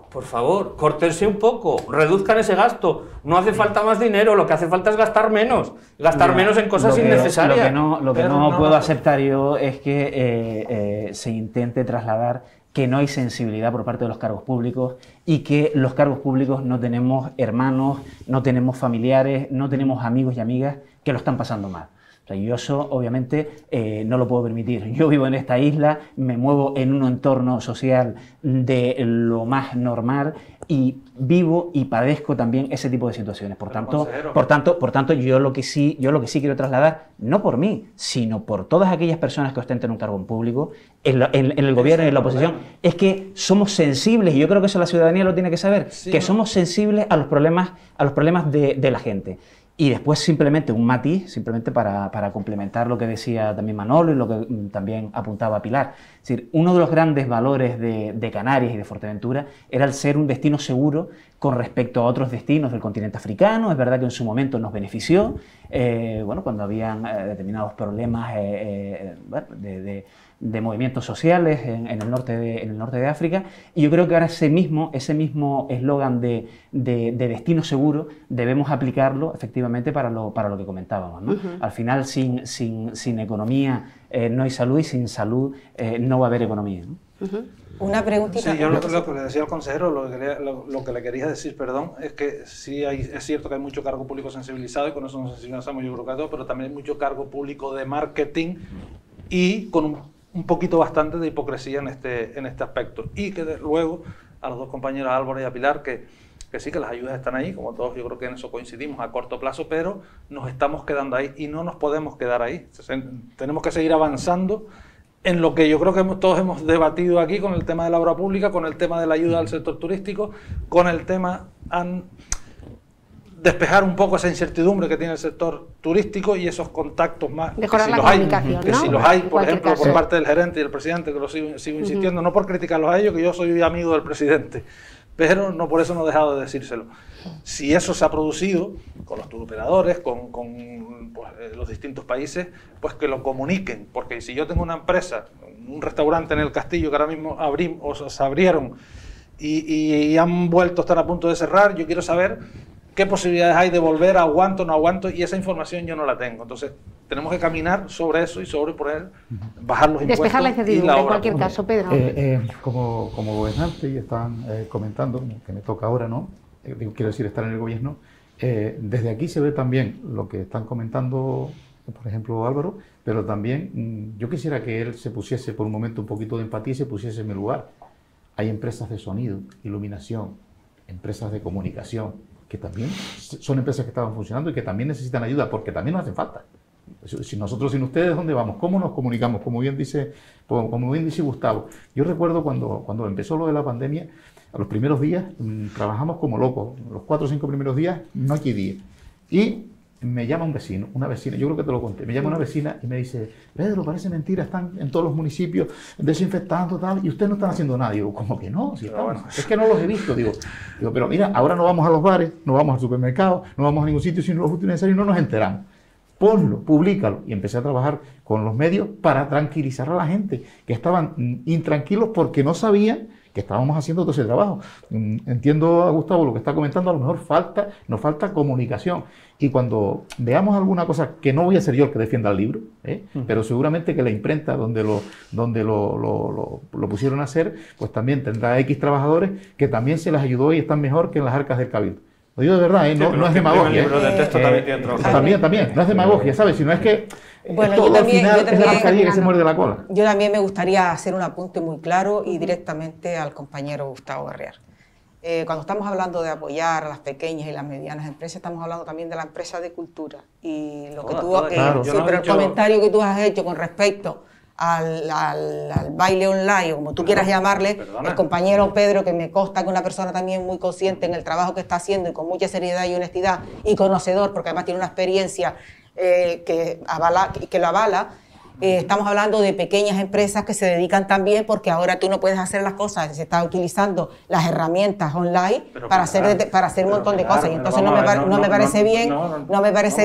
Por favor, córtense un poco, reduzcan ese gasto. No hace falta más dinero, lo que hace falta es gastar menos. Gastar menos en cosas innecesarias. Lo que no puedo aceptar yo es que se intente trasladar que no hay sensibilidad por parte de los cargos públicos y que los cargos públicos no tenemos hermanos, no tenemos familiares, no tenemos amigos y amigas que lo están pasando mal. O sea, yo eso obviamente no lo puedo permitir. Yo vivo en esta isla, me muevo en un entorno social de lo más normal y vivo y padezco también ese tipo de situaciones. Por tanto, yo lo que sí quiero trasladar, no por mí, sino por todas aquellas personas que ostenten un cargo en público, en el gobierno y en la oposición, es que somos sensibles, y yo creo que eso la ciudadanía lo tiene que saber, que somos sensibles a los problemas de la gente. Y después simplemente un matiz, simplemente para complementar lo que decía también Manolo y lo que también apuntaba Pilar. Es decir, uno de los grandes valores de Canarias y de Fuerteventura era el ser un destino seguro con respecto a otros destinos del continente africano. Es verdad que en su momento nos benefició, cuando habían determinados problemas de movimientos sociales en el norte de África, y yo creo que ahora ese mismo eslogan de destino seguro debemos aplicarlo efectivamente para lo que comentábamos, ¿no? Al final sin economía no hay salud, y sin salud no va a haber economía, ¿no? Una preguntita. Sí, yo lo que le decía al consejero, lo que le quería decir, perdón, es que sí es cierto que hay mucho cargo público sensibilizado, y con eso nos sensibilizamos yo creo que a todos, pero también hay mucho cargo público de marketing y con un poquito bastante de hipocresía en este aspecto. Y que luego a los dos compañeros Álvaro y a Pilar, que sí, que las ayudas están ahí, como todos yo creo que en eso coincidimos a corto plazo, pero nos estamos quedando ahí y no nos podemos quedar ahí. Tenemos que seguir avanzando en lo que yo creo que todos hemos debatido aquí, con el tema de la obra pública, con el tema de la ayuda al sector turístico, con el tema despejar un poco esa incertidumbre que tiene el sector turístico y esos contactos más. Mejorar la comunicación, ¿no? Si los hay, por ejemplo, por parte del gerente y del presidente, que lo sigo insistiendo, no por criticarlos a ellos, que yo soy amigo del presidente, pero no por eso no he dejado de decírselo. Si eso se ha producido con los turoperadores, con los distintos países, pues que lo comuniquen, porque si yo tengo una empresa, un restaurante en el Castillo que ahora mismo se abrieron, y han vuelto, están a punto de cerrar. Yo quiero saber qué posibilidades hay de volver, aguanto, no aguanto, y esa información yo no la tengo. Entonces, tenemos que caminar sobre eso y sobre poder bajar los impuestos. Despejar la incertidumbre en cualquier caso, Pedro. Como gobernante, y están comentando, que me toca ahora, ¿no? Quiero decir, estar en el gobierno. Desde aquí se ve también lo que están comentando, por ejemplo, Álvaro, pero también yo quisiera que él se pusiese por un momento un poquito de empatía y se pusiese en mi lugar. Hay empresas de sonido, iluminación, empresas de comunicación, que también son empresas que estaban funcionando y que también necesitan ayuda, porque también nos hacen falta. Si nosotros sin ustedes, ¿dónde vamos? ¿Cómo nos comunicamos? Como bien dice Gustavo. Yo recuerdo cuando empezó lo de la pandemia, a los primeros días trabajamos como locos. Los 4 o 5 primeros días, noche y día. Y me llama un vecino, una vecina, yo creo que te lo conté, me llama una vecina y me dice: Pedro, parece mentira, están en todos los municipios desinfectando tal, y ustedes no están haciendo nada. Digo, ¿cómo que no? Si estamos. Es que no los he visto. Digo, pero mira, ahora no vamos a los bares, no vamos al supermercado, no vamos a ningún sitio sin los útiles necesarios y no nos enteramos. Ponlo, públicalo. Y empecé a trabajar con los medios para tranquilizar a la gente que estaban intranquilos porque no sabían que estábamos haciendo todo ese trabajo. Entiendo a Gustavo lo que está comentando, a lo mejor nos falta comunicación. Y cuando veamos alguna cosa, que no voy a ser yo el que defienda el libro, pero seguramente que la imprenta donde lo pusieron a hacer, pues también tendrá X trabajadores que también se les ayudó y están mejor que en las arcas del Cabildo. Lo digo de verdad, no es demagogia. El libro de texto también tiene trabajo. También, no es demagogia, ¿sabes? Sino es que bueno, todo al final es la mascarilla que se muerde la cola. Yo también me gustaría hacer un apunte muy claro y directamente al compañero Gustavo Guerrier. Cuando estamos hablando de apoyar a las pequeñas y las medianas empresas, estamos hablando también de la empresa de cultura. Y lo que tú, claro. pero el comentario que tú has hecho con respecto al baile online, o como tú quieras llamarle, el compañero Pedro, que me consta que es una persona también muy consciente en el trabajo que está haciendo y con mucha seriedad y honestidad y conocedor, porque además tiene una experiencia que lo avala. Estamos hablando de pequeñas empresas que se dedican también, porque ahora tú no puedes hacer las cosas, se está utilizando las herramientas online para hacer un montón de cosas, y entonces no me parece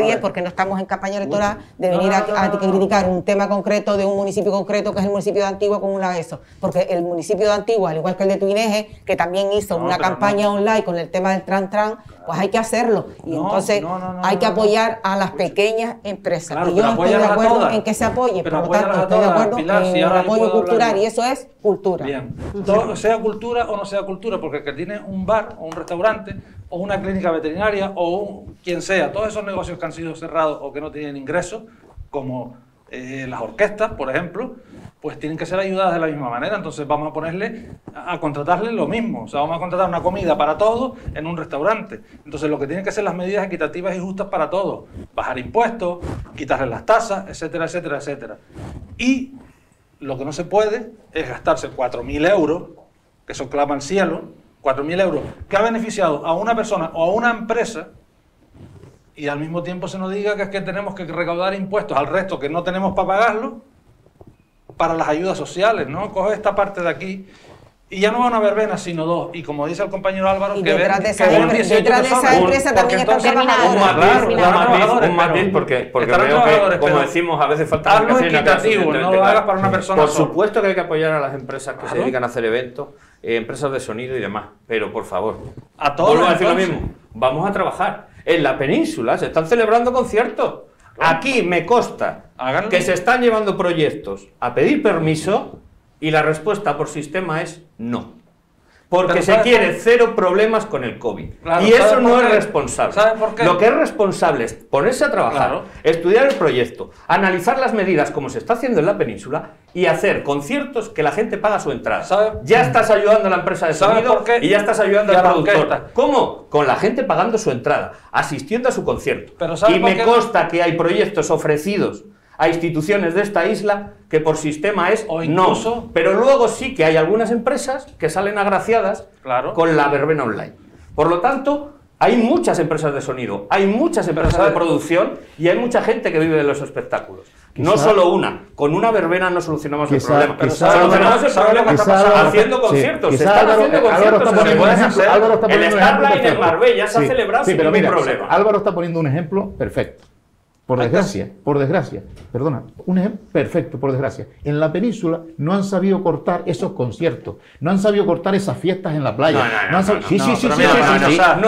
bien porque no estamos en campaña electoral de venir a criticar un tema concreto de un municipio concreto que es el municipio de Antigua como una de esos, porque el municipio de Antigua, al igual que el de Tuineje, que también hizo una campaña online con el tema del Tran, pues hay que hacerlo, y entonces hay que apoyar a las pequeñas empresas, y yo estoy de acuerdo en que se apoye. Pero por lo tanto, estoy de acuerdo en el apoyo cultural, y eso es cultura. Bien, todo, sea cultura o no sea cultura, porque el que tiene un bar o un restaurante o una clínica veterinaria o quien sea, todos esos negocios que han sido cerrados o que no tienen ingresos, como las orquestas, por ejemplo, pues tienen que ser ayudadas de la misma manera. Entonces vamos a contratarle lo mismo, o sea, vamos a contratar una comida para todos en un restaurante. Entonces lo que tienen que ser las medidas equitativas y justas para todos: bajar impuestos, quitarle las tasas, etcétera, etcétera, etcétera. Y lo que no se puede es gastarse 4.000 euros, que eso clama al cielo, 4.000 euros, que ha beneficiado a una persona o a una empresa, y al mismo tiempo se nos diga que es que tenemos que recaudar impuestos al resto que no tenemos para pagarlo, para las ayudas sociales, ¿no? Coge esta parte de aquí y ya no van a haber venas sino dos. Y como dice el compañero Álvaro, y que detrás ven, de esa empresa también están trabajadores. Un matiz, porque veo que, como decimos, a veces falta hazlo equitativo, no lo hagas para una persona. Por supuesto que hay que apoyar a las empresas que se dedican a hacer eventos, empresas de sonido y demás, pero por favor, a todos vuelvo a decir lo mismo, vamos a trabajar. En la península se están celebrando conciertos. Aquí me consta que se están llevando proyectos a pedir permiso y la respuesta por sistema es no. Porque se quiere cero problemas con el COVID. Claro, y eso no es responsable. ¿Sabe por qué? Lo que es responsable es ponerse a trabajar, estudiar el proyecto, analizar las medidas como se está haciendo en la península y hacer conciertos que la gente paga su entrada. ¿Sabe? Ya estás ayudando a la empresa de sonido y ya estás ayudando al productor. ¿Cómo? Con la gente pagando su entrada, asistiendo a su concierto. Y me consta que hay proyectos ofrecidos a instituciones de esta isla que por sistema es no. Pero luego sí que hay algunas empresas que salen agraciadas con la verbena online. Por lo tanto, hay muchas empresas de sonido, hay muas empresas de producción y hay mucha gente que vive de los espectáculos. No solo una, con una verbena no solucionamos el problema. Solucionamos el problema que está pasando haciendo conciertos. Se están haciendo conciertos. El Starline en Marbella se ha celebrado sin ningún problema. Álvaro está poniendo un ejemplo perfecto. por desgracia, perdona, un ejemplo perfecto, por desgracia. En la península no han sabido cortar esos conciertos, no han sabido cortar esas fiestas en la playa. No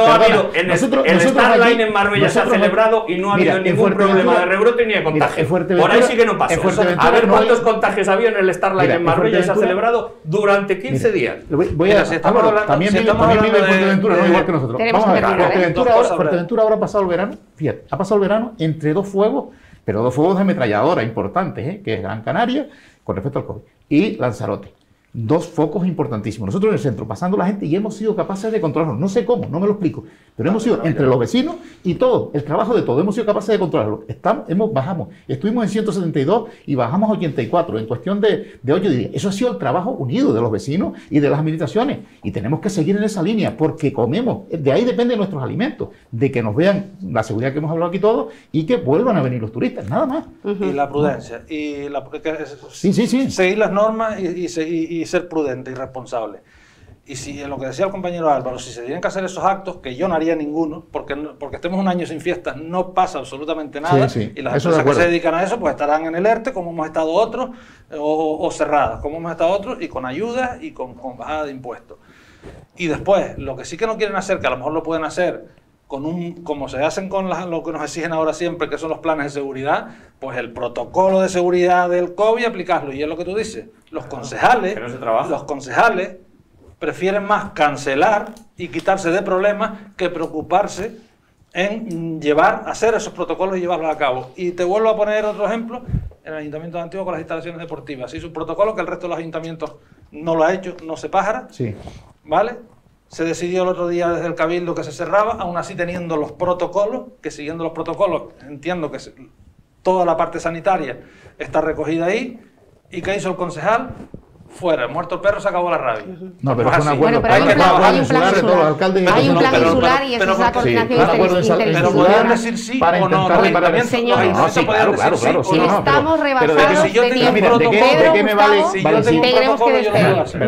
ha habido, el Starline en Marbella se ha celebrado y no ha habido ningún problema de rebrote ni de contagio. Por ahí sí que no pasa. A ver cuántos contagios había en el Starline en Marbella y se ha celebrado durante 15 días. También vive Fuerteventura, no igual que nosotros. Vamos a ver, Fuerteventura ahora ha pasado el verano, fíjate, ha pasado el verano entre dos fuegos, pero dos fuegos de ametralladora importantes, que es Gran Canaria, con respecto al COVID, y Lanzarote. Dos focos importantísimos. Nosotros en el centro, pasando la gente, y hemos sido capaces de controlarlo. No sé cómo, no me lo explico, pero hemos sido, entre los vecinos y todo, el trabajo de todo, hemos sido capaces de controlarlo. Bajamos, estuvimos en 172 y bajamos a 84 en cuestión de 8 días. Eso ha sido el trabajo unido de los vecinos y de las administraciones. Y tenemos que seguir en esa línea porque comemos, de ahí dependen nuestros alimentos, de que nos vean la seguridad que hemos hablado aquí todos y que vuelvan a venir los turistas, nada más. Y la prudencia, seguir las normas y ser prudente y responsable. Y si lo que decía el compañero Álvaro, si se tienen que hacer esos actos, que yo no haría ninguno, porque estemos un año sin fiestas, no pasa absolutamente nada, y las empresas que se dedican a eso pues estarán en el ERTE, como hemos estado otros, o cerradas, como hemos estado otros, y con ayudas y con bajada de impuestos. Y después, lo que sí que no quieren hacer, que a lo mejor lo pueden hacer como se hacen con lo que nos exigen ahora siempre, que son los planes de seguridad, pues el protocolo de seguridad del COVID, aplicarlo. Y es lo que tú dices, los concejales prefieren más cancelar y quitarse de problemas que preocuparse en hacer esos protocolos y llevarlos a cabo. Y te vuelvo a poner otro ejemplo, el Ayuntamiento de Antigua con las instalaciones deportivas. Se hizo un protocolo que el resto de los ayuntamientos no lo ha hecho, no se pájara, ¿vale? Se decidió el otro día desde el Cabildo que se cerraba, aún así teniendo los protocolos, que siguiendo los protocolos, entiendo que toda la parte sanitaria está recogida ahí. ¿Y qué hizo el concejal? Fuera, muerto el perro, se acabó la rabia. No, pero es un acuerdo. Hay un plan insular y esa es la coordinación interinstitucional. Pero podrían decir sí o no. Señores, estamos rebasados de tiempo.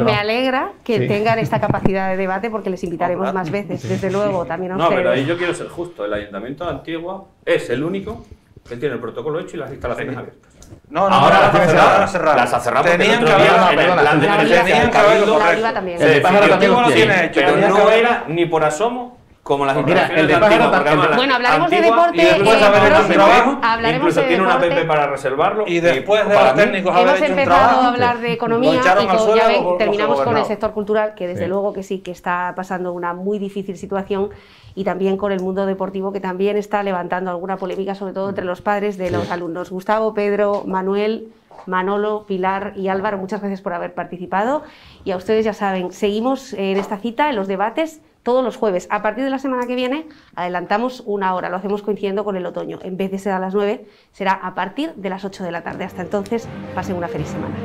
Me alegra que tengan esta capacidad de debate porque les invitaremos más veces, desde luego, también a ustedes. No, pero ahí yo quiero ser justo. El Ayuntamiento de Antigua es el único que tiene el protocolo hecho y las instalaciones abiertas. Ahora las ha cerrado. Tenían que haberlo también. Pero no era ni por asomo como las instalaciones de Antigua. Bueno, hablaremos de deporte. Incluso tiene una app para reservarlo. Y después de los técnicos haber hecho un trabajo, hemos empezado a hablar de economía y ya ven, terminamos con el sector cultural, que desde luego que sí, que está pasando una muy difícil situación, y también con el mundo deportivo, que también está levantando alguna polémica, sobre todo entre los padres de los alumnos. Gustavo, Pedro, Manuel, Manolo, Pilar y Álvaro, muchas gracias por haber participado. Y a ustedes ya saben, seguimos en esta cita, en los debates, todos los jueves. A partir de la semana que viene adelantamos una hora, lo hacemos coincidiendo con el otoño. En vez de ser a las 9, será a partir de las 8 de la tarde. Hasta entonces, pasen una feliz semana.